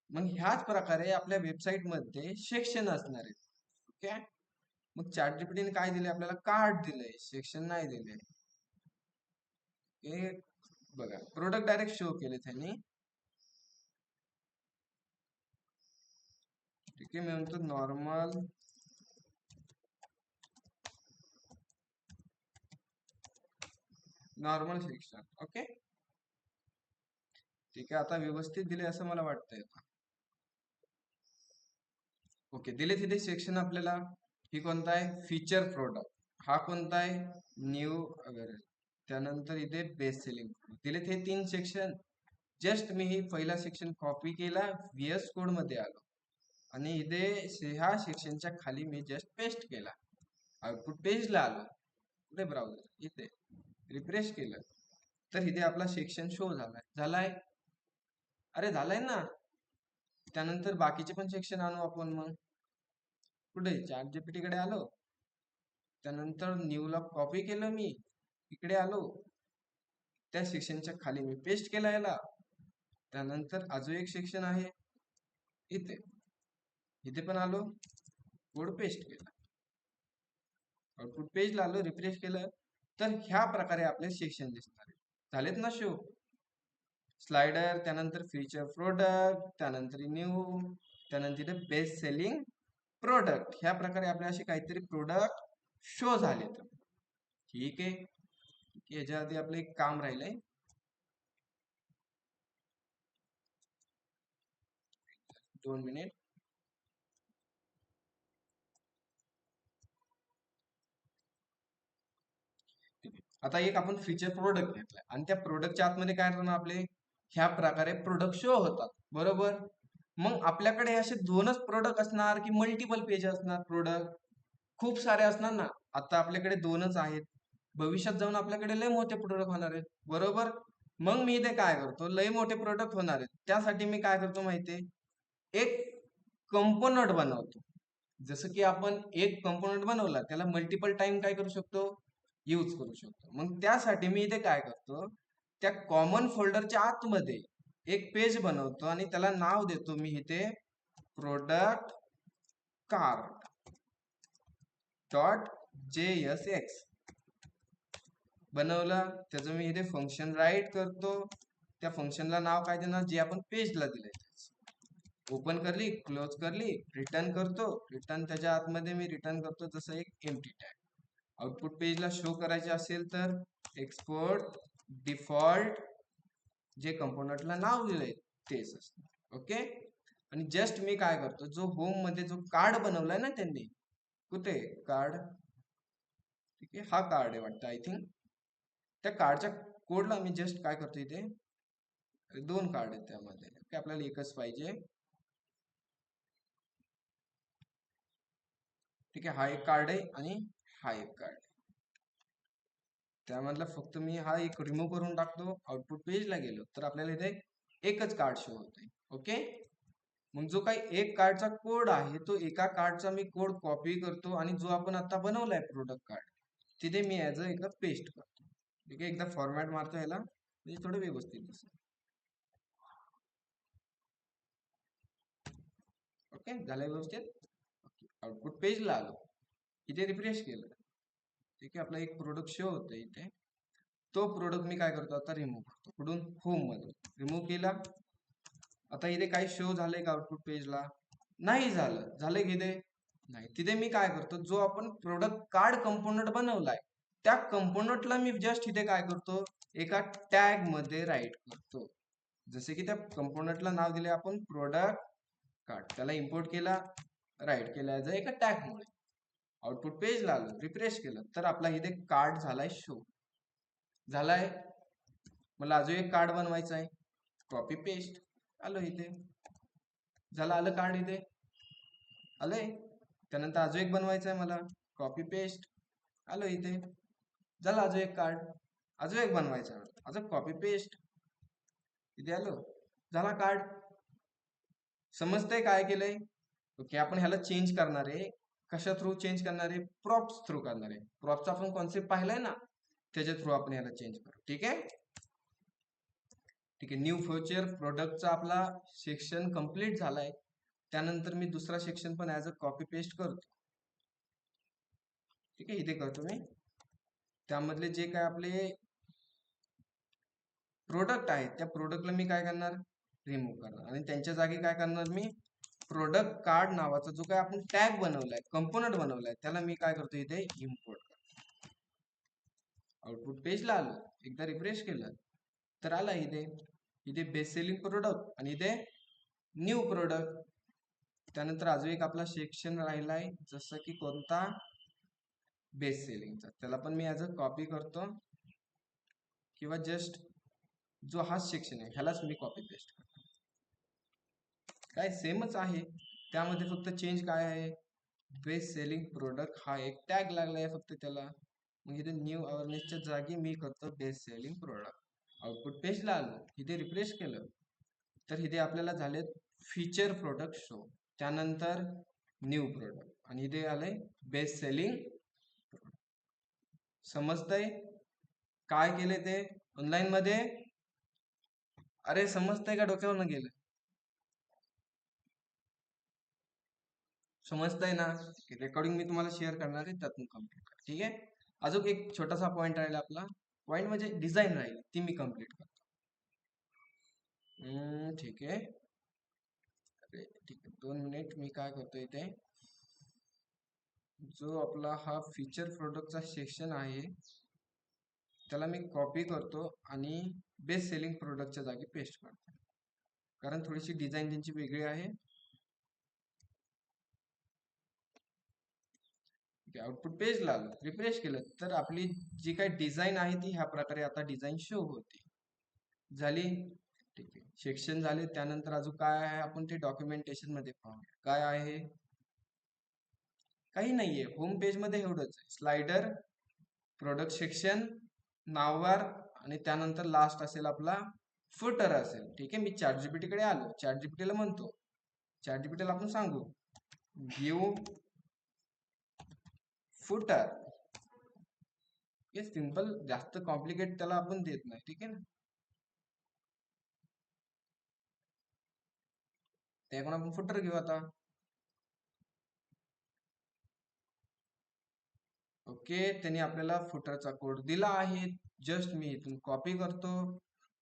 मग ह्याच प्रकारे आपल्या वेबसाईट मध्ये सेक्शन असणार आहेत. ओके, मग ChatGPT ने काय दिले आपल्याला, कार्ड दिलंय, सेक्शन नाही दिले. हे बघा प्रोडक्ट डायरेक्ट शो केले त्यांनी. ठीक आहे, मी म्हणतो नॉर्मल नॉर्मल सेक्शन. ओके ठीक आहे, आता व्यवस्थित दिले असं मला वाटतंय. ओके, दिले तिथे सेक्शन आपल्याला. ही कोणता आहे, फीचर प्रोडक्ट. हा कोणता आहे, न्यू वगैरे. त्यानंतर इथे बेस्ट सेलिंग दिलेत हे 3 सेक्शन. जस्ट मी ही पहिला सेक्शन कॉपी केला, VS कोड मध्ये आलो आणि इथे ह्या सेक्शनच्या खाली मी जस्ट पेस्ट केला. आउटपुट पेजला आलो, कुठे ब्राउझर इथे रिफ्रेश केलं तर इथे आपला सेक्शन शो झालाय. अरे झालाय ना. त्यानंतर बाकीचे पण सेक्शन आणू आपण. मग कुठे ChatGPT कडे आलो, त्यानंतर न्यू ला कॉपी केलं मी, इकडे आलो, त्या सेक्शनच्या खाली मी पेस्ट केला याला. त्यानंतर अजून एक सेक्शन आहे इथे, इथे पण आलो, कोड पेस्ट केला, आउटपुट पेजला आलो, रिफ्रेश केलं तर ह्या प्रकारे आपले सेक्शन दिसणार झालेत ना शो. स्लायडर, त्यानंतर फीचर प्रोडक्ट, त्यानंतर न्यू, त्यानंतर बेस्ट सेलिंग प्रोडक्ट. ह्या प्रकारे आपले असे काहीतरी प्रोडक्ट शो झालेत. ठीक आहे, याच्या आधी आपलं एक काम राहिलंय. 2 मिनिट. आता एक आपण फीचर प्रोडक्ट घेतलाय आणि त्या प्रोडक्टच्या आतमध्ये काय करणार आपले, ह्या प्रकारे प्रोडक्ट शो होतात बरोबर. मग आपल्याकडे असे 2च प्रोडक्ट असणार की मल्टिपल पेज असणार, प्रोडक्ट खूप सारे असणार ना. आता आपल्याकडे 2च आहेत, भविष्यात जाऊन आपल्याकडे लय मोठे प्रोडक्ट होणार आहेत बरोबर. मग मी इथे काय करतो, लय मोठे प्रोडक्ट होणार आहेत त्यासाठी मी काय करतो माहितीये, एक कंपोनंट बनवतो. जसं की आपण एक कंपोनंट बनवला त्याला मल्टिपल टाइम काय करू शकतो, यूज करू शकतो. मग त्यासाठी मी इथे काय करतो, त्या कॉमन फोल्डरच्या आतमध्ये एक पेज बनवतो आणि त्याला नाव देतो मी इथे प्रोडक्ट कार्ड डॉट JSX. बनवलं, त्याचं मी इथे फंक्शन राईट करतो. त्या फंक्शनला नाव काय देणार, जे आपण पेजला दिलंय. ओपन करली, क्लोज करली, रिटर्न करतो. रिटर्न त्याच्या आतमध्ये मी रिटर्न करतो जसं एक एम्प्टी टॅग. आउटपुट पेजला शो करायचे असेल तर एक्सपोर्ट डिफॉल्ट, जे कंपोनंटला नाव दिलंय तेच असतं. ओके, आणि जस्ट मी काय करतो, जो होम मध्ये जो कार्ड बनवलाय ना त्यांनी, कुठे कार्ड, ठीक आहे हा कार्ड आहे वाटतं आय थिंक. त्या कार्डच्या कोडला मी जस्ट काय करतो, इथे 2 कार्ड आहेत त्यामध्ये, की आपल्याला एकच पाहिजे. ठीक आहे, हा एक कार्ड आहे आणि हा एक कार्ड आहे. त्यामधला फक्त मी हा एक रिमूव्ह करून टाकतो. आउटपुट पेजला गेलो तर आपल्याला इथे एकच कार्ड शो होते. ओके, मग जो काही एक कार्डचा कोड आहे तो एका कार्डचा मी कोड कॉपी करतो आणि जो आपण आता बनवलाय प्रोडक्ट कार्ड तिथे मी ऍज अ एकदा पेस्ट करतो. ठीक आहे, एकदा फॉर्मॅट मारतो ह्याला म्हणजे थोडं व्यवस्थित दिसेल. ओके, झालं व्यवस्थित. आउटपुट पेजला आलो, इथे रिफ्रेश केलं. ठीक आहे, आपला एक प्रोडक्ट शो होतं इथे. तो प्रोडक्ट मी काय करतो आता, रिमूव्ह करतो. कुठून, होम मधून रिमूव्ह केला. आता इथे काही शो झालंय का आउटपुट पेजला, नाही झालं. झालंय की इथे नाही. तिथे मी काय करतो, जो आपण प्रोडक्ट कार्ड कंपोनंट बनवलाय त्या कंपोनंटला मी जस्ट इथे काय करतो, एका टॅग मध्ये राईट करतो. जसे की त्या कंपोनंटला नाव दिले आपण प्रोडक्ट कार्ड, त्याला इम्पोर्ट केला, राईट केलं ॲज एका टॅगमुळे. आउटपुट पेजला आलं, रिफ्रेश केलं तर आपला इथे कार्ड झालाय शो झालाय. मला अजून एक कार्ड बनवायचं आहे, कॉपी पेस्ट आलो इथे, झालं आलं कार्ड इथे आलंय. त्यानंतर अजून एक बनवायचं आहे मला, कॉपी पेस्ट आलो इथे, झालं अजून एक कार्ड. अजून एक बनवायचं आहे, अजून कॉपी पेस्ट इथे आलो, झाला कार्ड. समजतंय काय केलंय? ओके, आपण ह्याला चेंज करणार आहे. कशा थ्रू चेंज करणार आहे? प्रॉप्स थ्रू करणार आहे. प्रॉप्सचा आपण कॉन्सेप्ट पाहिलाय ना, त्याच्या थ्रू आपण ह्याला चेंज करू. ठीक आहे, ठीक आहे. न्यू फ्युचर प्रोडक्टचा आपला सेक्शन कंप्लीट झालाय. त्यानंतर मी दुसरा सेक्शन पण ऍज अ कॉपी पेस्ट करतो. ठीक आहे, इथे करतो मी. त्यामधले जे काय आपले प्रोडक्ट आहेत त्या प्रोडक्टला मी काय करणार? रिमूव्ह करणार. आणि त्यांच्या जागी काय करणार? मी प्रोडक्ट कार्ड नावाचा जो काय आपण टॅग बनवलाय, कंपोनंट बनवलाय, त्याला मी काय करतो? इथे इम्पोर्ट करतो. आउटपुट पेजला आलं, एकदा रिफ्रेश केलं तर आला इथे. इथे बेस्ट सेलिंग प्रोडक्ट आणि इथे न्यू प्रोडक्ट. त्यानंतर अजून एक आपला सेक्शन राहिलाय, जसं की कोणता? बेस्ट सेलिंगचा. त्याला पण मी ॲज अ कॉपी करतो किंवा जस्ट जो हा सेक्शन आहे ह्यालाच मी कॉपी पेस्ट करतो. काय सेमच आहे, त्यामध्ये फक्त चेंज काय आहे? बेस्ट सेलिंग प्रोडक्ट हा एक टॅग लागलाय फक्त त्याला. मग इथे न्यू अवेअरनेसच्या जागी मी करतो बेस्ट सेलिंग प्रोडक्ट. आउटपुट पेजला आलं, इथे रिफ्रेश केलं तर इथे आपल्याला झालेत फीचर प्रोडक्ट शो, त्यानंतर न्यू प्रोडक्ट आणि इथे आलंय बेस्ट सेलिंग. समजतंय काय केले ते ऑनलाईन मध्ये? अरे समजतंय का डोक्यावरनं गेलं? समजतंय ना? रेकॉर्डिंग मी तुम्हाला शेअर करणार आहे, त्यातून कम्प्लीट करा. ठीक आहे, अजून एक छोटासा पॉईंट राहिला आपला, पॉईंट म्हणजे डिझाईन राहील, ती मी कम्प्लीट करतो. ठीक आहे, अरे ठीक आहे, 2 मिनिट. मी काय करतो इथे, जो आपला हा फीचर प्रोडक्टचा सेक्शन आहे त्याला मी कॉपी करतो आणि बेस्ट सेलिंग प्रोडक्टच्या जागी पेस्ट करतो, कारण थोडीशी डिझाईन त्यांची वेगळी आहे. आउटपुट पेजला आलं, रिफ्रेश केलं तर आपली जी काही डिझाईन आहे ती ह्या प्रकारे आता डिझाईन शो होते. झाली, ठीक आहे. सेक्शन झाले. त्यानंतर अजून काय आहे आपण ते डॉक्युमेंटेशन मध्ये पाहूया. काय आहे? काही नाहीये, होम पेज मध्ये एवढंच आहे, स्लाइडर, प्रोडक्ट सेक्शन, नावबार आणि त्यानंतर लास्ट असेल आपला फुटर असेल. ठीक आहे, मी चॅट जीपीटी कडे आलो, चॅट जीपीटीला म्हणतो, चॅट जीपीटीला आपण सांगू गिव फुटर. हे सिंपल, जास्त कॉम्प्लिकेट त्याला आपण देत नाही. ठीक आहे ना, त्याकडून आपण फुटर घेऊ आता. ओके, त्यांनी आपल्याला फुटरचा कोड दिला आहे, जस्ट मी इथून कॉपी करतो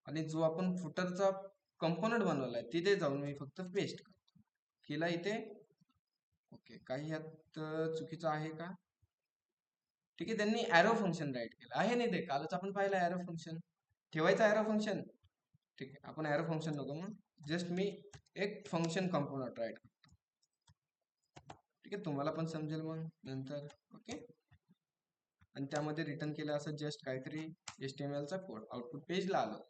आणि जो आपण फुटरचा कंपोनंट बनवलाय तिथे जाऊन मी फक्त पेस्ट करतो. केला इथे. ओके, काही यात चुकीचं आहे का? ठीक आहे, त्यांनी ॲरो फंक्शन राईट केलं आहे नाही, ते कालच आपण पाहिलं ॲरो फंक्शन. ठेवायचं ॲरो फंक्शन. ठीक आहे, आपण ॲरो फंक्शन नको, मग जस्ट मी एक फंक्शन कंपोनंट राईट करतो. ठीक आहे, तुम्हाला पण समजेल मग नंतर. ओके, आणि त्यामध्ये रिटर्न केलं असं जस्ट काहीतरी HTML चा कोड. आउटपुट पेजला आलं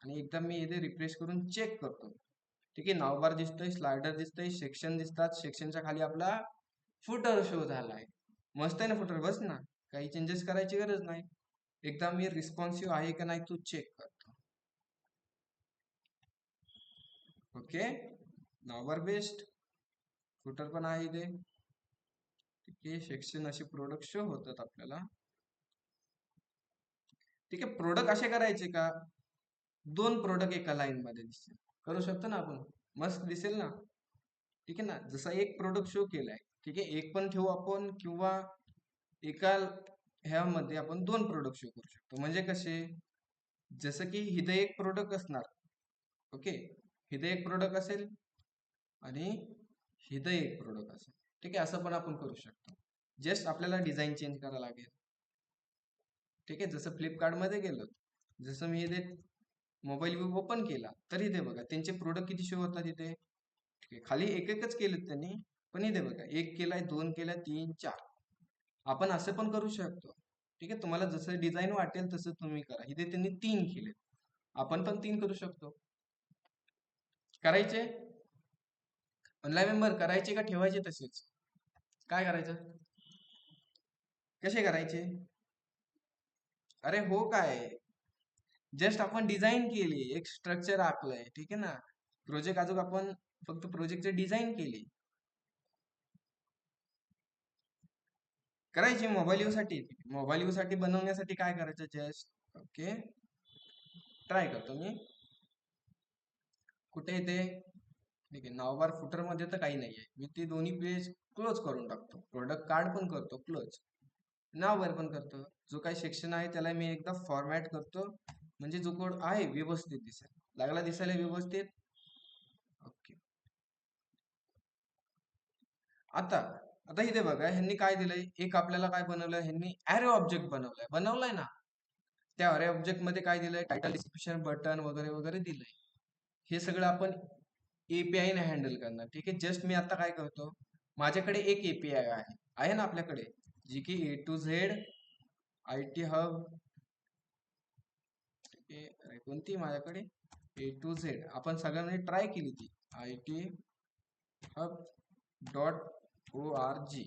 आणि एकदा मी इथे रिफ्रेश करून चेक करतो. ठीक आहे, नावबार दिसतोय, स्लायडर दिसतोय, सेक्शन दिसतात, सेक्शनच्या खाली आपला फुटर शो झालाय. मस्त आहे ना फुटर? बस ना, काही चेंजेस करायची गरज नाही. एकदा मी रिस्पॉन्सिव्ह आहे का नाही तू चेक करतो. ओके, नावबार बेस्ट, फुटर पण आहे इथे. ठीक आहे, सेक्शन असे प्रोडक्ट शो होतात आपल्याला. ठीक आहे, प्रोडक्ट असे करायचे का 2 प्रोडक्ट एका लाईन मध्ये दिसतील? करू शकतो ना आपण, मस्त दिसेल ना. ठीक आहे ना, जसा एक प्रोडक्ट शो केलाय, ठीक आहे, एक पण ठेवू आपण किंवा एका ह्यामध्ये आपण 2 प्रोडक्ट शो करू शकतो. म्हणजे कसे? जसं की इथे एक प्रोडक्ट असणार, ओके, इथे एक प्रोडक्ट असेल आणि इथं एक प्रोडक्ट असेल. ठीक आहे, असं पण आपण करू शकतो. जस्ट आपल्याला डिझाईन चेंज करावं लागेल. ठीक आहे, जसं फ्लिपकार्ट मध्ये गेलो, जसं मी इथे मोबाईल व्यू ओपन केला तर इथे बघा त्यांचे प्रोडक्ट किती शो होतात इथे. ठीक आहे, खाली एक एकच केलेत त्यांनी, पण इथे बघा, एक केलाय, दोन केलाय, तीन, चार. आपण असं पण करू शकतो. ठीक आहे, तुम्हाला जसं डिझाईन वाटेल तसं तुम्ही करा. इथे त्यांनी तीन केले, आपण पण तीन करू शकतो. करायचे ऑनलाईन मेंबर करायचे का ठेवायचे तसेच? काय करायचं? कसे करायचे? अरे हो काय, जस्ट आपण डिझाईन केली, एक स्ट्रक्चर आखलंय, ठीक आहे ना. प्रोजेक्ट अजून आपण फक्त प्रोजेक्टचे डिझाईन केली. करायची मोबाईल यू साठी बनवण्यासाठी काय करायचं, जस्ट ओके, ट्राय करतो मी. कुठे येते? ठीक आहे, नावबार फुटर मध्ये तर काही नाहीये, मी ते दोन्ही पेज क्लोज करून टाकतो. प्रोडक्ट कार्ड पण करतो क्लोज, नावबार पण करतो. जो काही सेक्शन आहे त्याला मी एकदा फॉर्मॅट करतो, म्हणजे जो कोड आहे व्यवस्थित दिसेल, लागला दिसायला व्यवस्थित. ओके, आता आता इथे बघा, ह्यांनी काय दिलंय, एक आपल्याला काय बनवलंय, ह्यांनी अरे ऑब्जेक्ट बनवलाय ना. त्या अरे ऑब्जेक्ट मध्ये काय दिलंय, टायटल, डिस्क्रिप्शन, बटन वगैरे वगैरे दिलंय. हे सगळं आपण एपीआय ने हँडल करणार. ठीक आहे, जस्ट मी आता काय करतो, माझ्याकडे एक एपीआय आहे ना आपल्याकडे, जी की A to Z I T hub, कोणती माझ्याकडे, ए टू झेड आपण सगळ्यांनी ट्राय केली ती, I T hub dot O R G.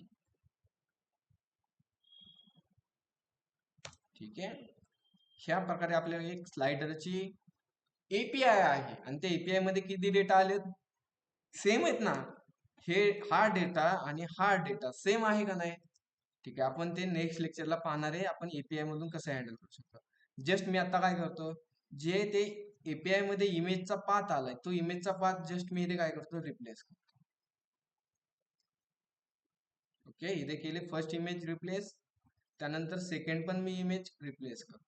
ठीक आहे, ह्या प्रकारे आपल्याला एक स्लाइडरची एपीआय आहे, आणि त्या एपीआय मध्ये किती डेटा आलेत, सेम आहेत ना. हे हा डेटा आणि हा डेटा सेम आहे का नाही? ठीक आहे, आपण ते नेक्स्ट लेक्चरला पाहणार आहे, आपण एपीआय मधून कसं हँडल करू शकतो. जस्ट मी आता काय करतो, जे ते एपीआय मध्ये इमेजचा पाथ आलाय, तो इमेजचा पाथ जस्ट मी इथे काय करतो, रिप्लेस करतो. ओके, इथे केले फर्स्ट इमेज रिप्लेस, त्यानंतर सेकंड पण मी इमेज रिप्लेस करतो.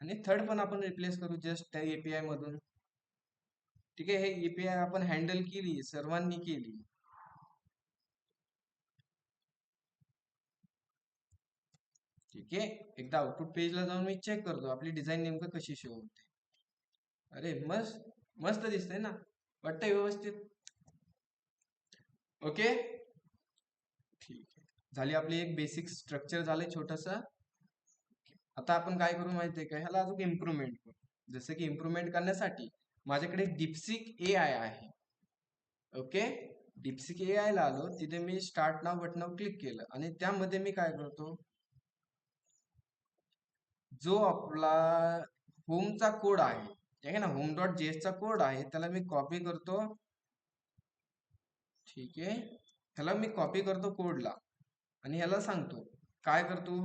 आणि थर्ड पण आपण रिप्लेस करू जस्ट त्या एपीआय मधून. ठीक आहे, हे एपीआय आपण हँडल केली, सर्वांनी केली. ठीक आहे, एकदा आउटपुट पेजला जाऊन मी चेक करतो आपली डिझाईन नेमकं कशी शो होते. अरे मस्त, मस्त दिसतंय ना, वाटतंय व्यवस्थित. ओके, ठीक आहे, झाली आपली एक बेसिक स्ट्रक्चर झालंय छोटस. आता आपण काय करू माहितीये का, ह्याला अजून इम्प्रुव्हमेंट करू. जसं की इम्प्रुव्हमेंट करण्यासाठी माझ्याकडे डिप्सिक ए आय आहे. ओके, डिप्सिक ए आय ला आलो, तिथे मी स्टार्ट नाव बटनावर क्लिक केलं, आणि त्यामध्ये मी काय करतो, जो आपला होमचा कोड आहे, ठीक आहे ना, होम डॉट जेएस चा कोड आहे, त्याला मी कॉपी करतो. ठीक आहे, ह्याला मी कॉपी करतो कोडला, आणि ह्याला सांगतो काय करतो,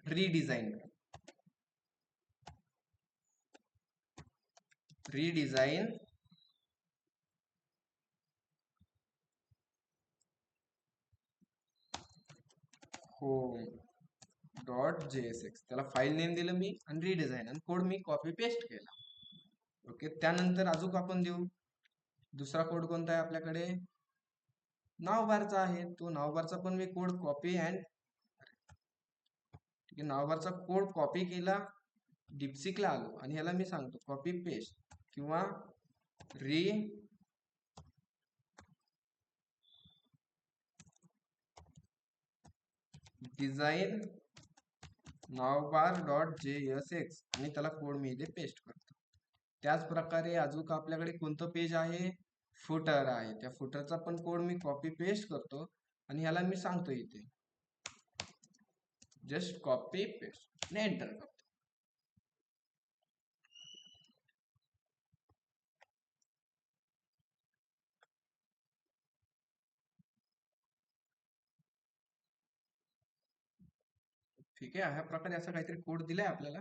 redesign redesign home dot JSX, त्याला फाईल नेम दिलं मी, आणि रिडिझाईन, आणि कोड मी कॉपी पेस्ट केला. ओके, त्यानंतर अजून आपण देऊ दुसरा कोड, कोणता आहे आपल्याकडे, नावबारचा आहे, तो नावबारचा पण मी कोड कॉपी अँड, ठीक आहे, नावबारचा कोड कॉपी केला, डिप्सिकला आलो, आणि ह्याला मी सांगतो कॉपी पेस्ट किंवा री डिझाईन नावबार डॉट जेएसएक्स, आणि त्याला कोड मी इथे पेस्ट करतो. त्याच प्रकारे अजून आपल्याकडे कोणतं पेज आहे, फुटर आहे, त्या फुटरचा पण कोड मी कॉपी पेस्ट करतो, आणि ह्याला मी सांगतो इथे जस्ट कॉपी पेस्ट आणि एंटर करतो. ठीक आहे, अशा प्रकारे असा काहीतरी कोड दिलाय आपल्याला.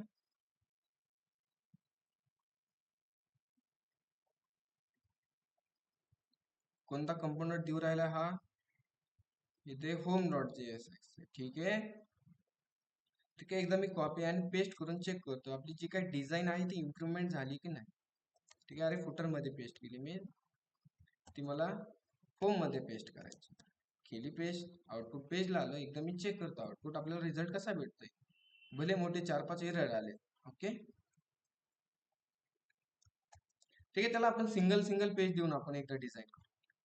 कोणता कंपोनंट देऊ राहिला हा, इथे होम डॉट जेएसएक्स. ठीक आहे, ठीक आहे, एकदा मी कॉपी आणि पेस्ट करून चेक करतो आपली जी काही डिझाईन आहे ती इम्प्रुव्हमेंट झाली की नाही. ठीक आहे, अरे फुटर मध्ये पेस्ट केली मी, ती मला होम मध्ये पेस्ट करायची, केली पेस्ट, आउटपुट पेजला आलं, एकदा मी चेक करतो आउटपुट आपल्याला रिझल्ट कसा भेटतोय. भले मोठे 4-5 एरर आले. ओके, ठीक आहे, त्याला आपण सिंगल सिंगल पेज देऊन आपण एकदा डिझाईन करू.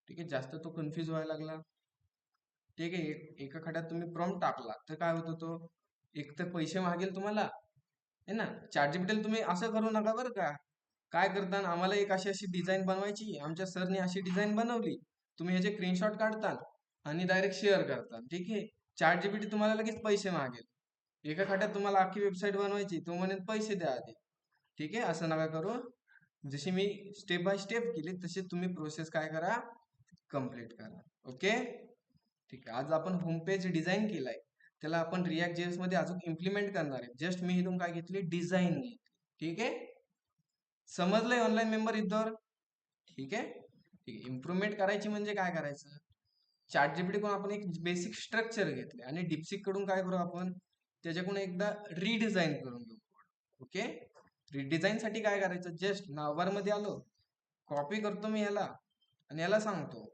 ठीक आहे, जास्त तो कन्फ्यूज व्हायला लागला. ठीक आहे, एका खड्यात तुम्ही प्रॉम्प्ट टाकला तर काय होतं, तो एक तर पैसे मागेल तुम्हाला, है ना. ChatGPT तुम्ही असं करू नका बरं का. काय करता, आम्हाला एक अशी अशी डिझाईन बनवायची, आमच्या सरने अशी डिझाईन बनवली, तुम्ही ह्याचे स्क्रीनशॉट काढता आणि डायरेक्ट शेअर करता. ठीक आहे, ChatGPT तुम्हाला लगेच पैसे मागेल. एका खड्यात तुम्हाला अख्खी वेबसाईट बनवायची, तो म्हणेल पैसे द्या आधी. ठीक आहे, असं नका करू. जशी मी स्टेप बाय स्टेप केली तशी तुम्ही प्रोसेस काय करा, कम्प्लीट करा. ओके, ठीक आहे. आज आपण होम पेज डिझाईन केलाय, त्याला आपण रिॲक्ट जेएस मध्ये अजून इम्प्लिमेंट करणार आहे. जस्ट मी इथून काय घेतली, डिझाईन घेतली. ठीक आहे, समजलंय ऑनलाईन मेंबर इथवर. ठीक आहे, ठीक आहे. इम्प्रुव्हमेंट करायची म्हणजे काय करायचं, ChatGPT कडून आपण एक बेसिक स्ट्रक्चर घेतले आणि डीपसीक कडून काय करू, आपण त्याच्याकडून एकदा रिडिझाईन करून घेऊ. ओके, रिडिझाईन साठी काय करायचं, जस्ट नावबार मध्ये आलो, कॉपी करतो मी याला आणि याला सांगतो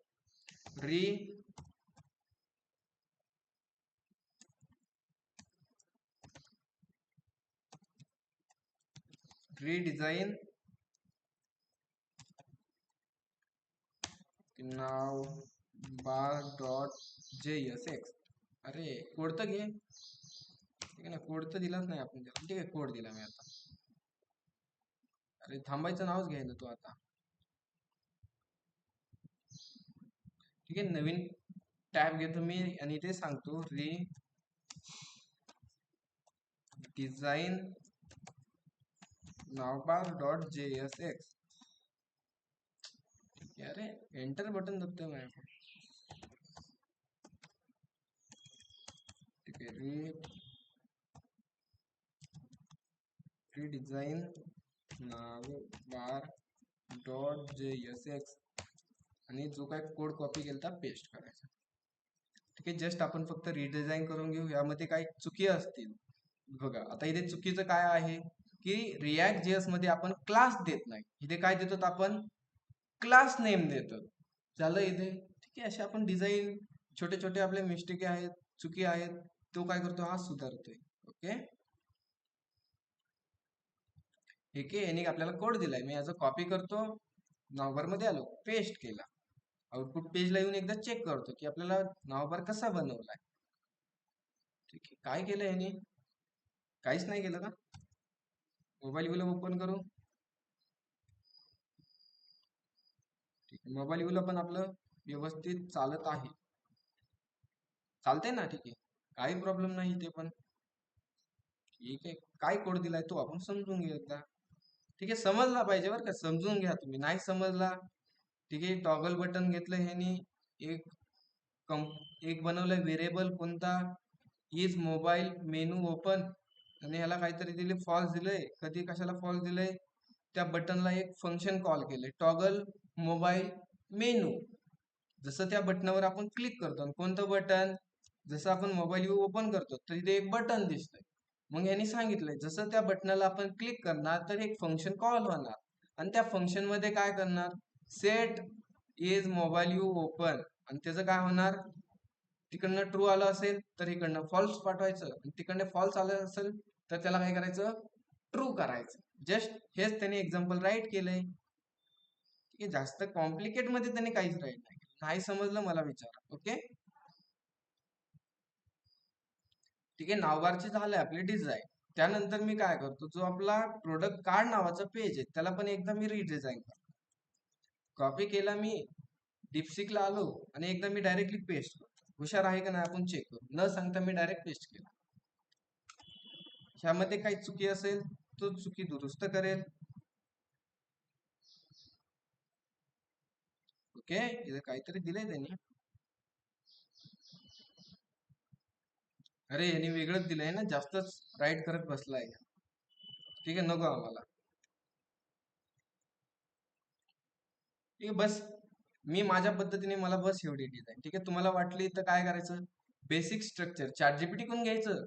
रिडिझाईन नाव बार डॉट JSX. अरे कोड तर घे. ठीक आहे ना, कोड तर दिलाच नाही आपण त्याला. ठीक आहे, कोड दिला मी आता. अरे थांबायचं नावच घ्यायचं तू आता. ठीक आहे, नवीन टॅब घेतो मी आणि ते सांगतो डिझाईन नावबार डॉट JSX. अरे एंटर बटन दबतोय माझ्याकडे. ठीक आहे, रिडिझाईन नावबार डॉट JSX आणि जो काय कोड कॉपी केला पेस्ट करायचा. ठीक आहे, जस्ट आपण फक्त रिडिझाईन करून घेऊ. यामध्ये काही चुकी असतील बघा. आता इथे चुकीचं काय आहे की रिॲक्ट जेएस मध्ये आपण क्लास देत नाही, इथे काय देतो आपण, क्लास नेम देतो. झालं इथे. ठीक आहे, असे आपण डिझाईन छोटे छोटे आपले मिस्टेक आहेत, चुकी आहेत, तो काय करतो, हा सुधारतोय. ओके, ठीक आहे, याने आपल्याला कोड दिलाय, मी याचा कॉपी करतो, नावबार मध्ये आलो, पेस्ट केला, आउटपुट पेजला येऊन एकदा चेक करतो की आपल्याला नावबार कसा बनवलाय. ठीक आहे, काय केलं याने, काहीच नाही केलं का. मोबाईल विला ओपन करू. ठीक आहे, मोबाईल विला पण आपलं व्यवस्थित चालत आहे, चालतंय ना. ठीक आहे, काही प्रॉब्लेम नाही ते पण. ठीक आहे, काय कोड दिलाय तो आपण समजून घेऊया. ठीक आहे, समजला पाहिजे बरं का, समजून घ्या तुम्ही. नाही समजला, ठीक आहे, टॉगल बटन घेतलं ह्यानी, एक कम एक बनवलंय व्हेरिएबल कोणता, इज मोबाईल मेनू ओपन, आणि ह्याला काहीतरी दिले फॉल्स दिलंय. कधी कशाला फॉल्स दिलंय, त्या बटनला एक फंक्शन कॉल केले टॉगल मोबाईल मेनू. जसं त्या बटनावर आपण क्लिक करतो, आणि कोणतं बटन, जसं आपण मोबाईल ओपन करतो तर इथे एक बटन दिसतंय. मग यांनी सांगितलंय जसं त्या बटनाला आपण क्लिक करणार तर एक फंक्शन कॉल होणार, आणि त्या फंक्शन मध्ये काय करणार, set is mobile you open, आणि त्याचं काय होणार, तिकडनं ट्रू आलं असेल तर इकडनं फॉल्स पाठवायचं, आणि तिकडनं फॉल्स आलं असेल तर त्याला काय करायचं, ट्रू करायचं. जस्ट हेच त्याने एक्झाम्पल राईट केलंय. ठीक आहे, जास्त कॉम्प्लिकेट मध्ये त्याने काहीच राईट नाही केलं. नाही समजलं मला विचारा. ओके, ठीक आहे, नावबारची झालंय आपली डिझाईन. त्यानंतर मी काय करतो, जो आपला प्रोडक्ट कार्ड नावाचा पेज आहे त्याला पण एकदा मी रिडिझाईन करतो. कॉपी केला मी, डीपसीकला आलो आणि एकदा मी डायरेक्टली पेस्ट करतो. हुशार आहे का नाही आपण चेक करू, न सांगता मी डायरेक्ट पेस्ट केला. ह्यामध्ये काही चुकी असेल तो चुकी दुरुस्त करेल. ओके, इथं काहीतरी दिलंय त्यांनी. अरे यांनी वेगळंच दिलंय ना, जास्तच राईट करत बसलाय. ठीक आहे, नको आम्हाला. ठीक आहे, बस मी माझ्या पद्धतीने, मला बस एवढी डिझाईन. ठीक आहे, तुम्हाला वाटली तर काय करायचं, बेसिक स्ट्रक्चर ChatGPT कडून घ्यायचं,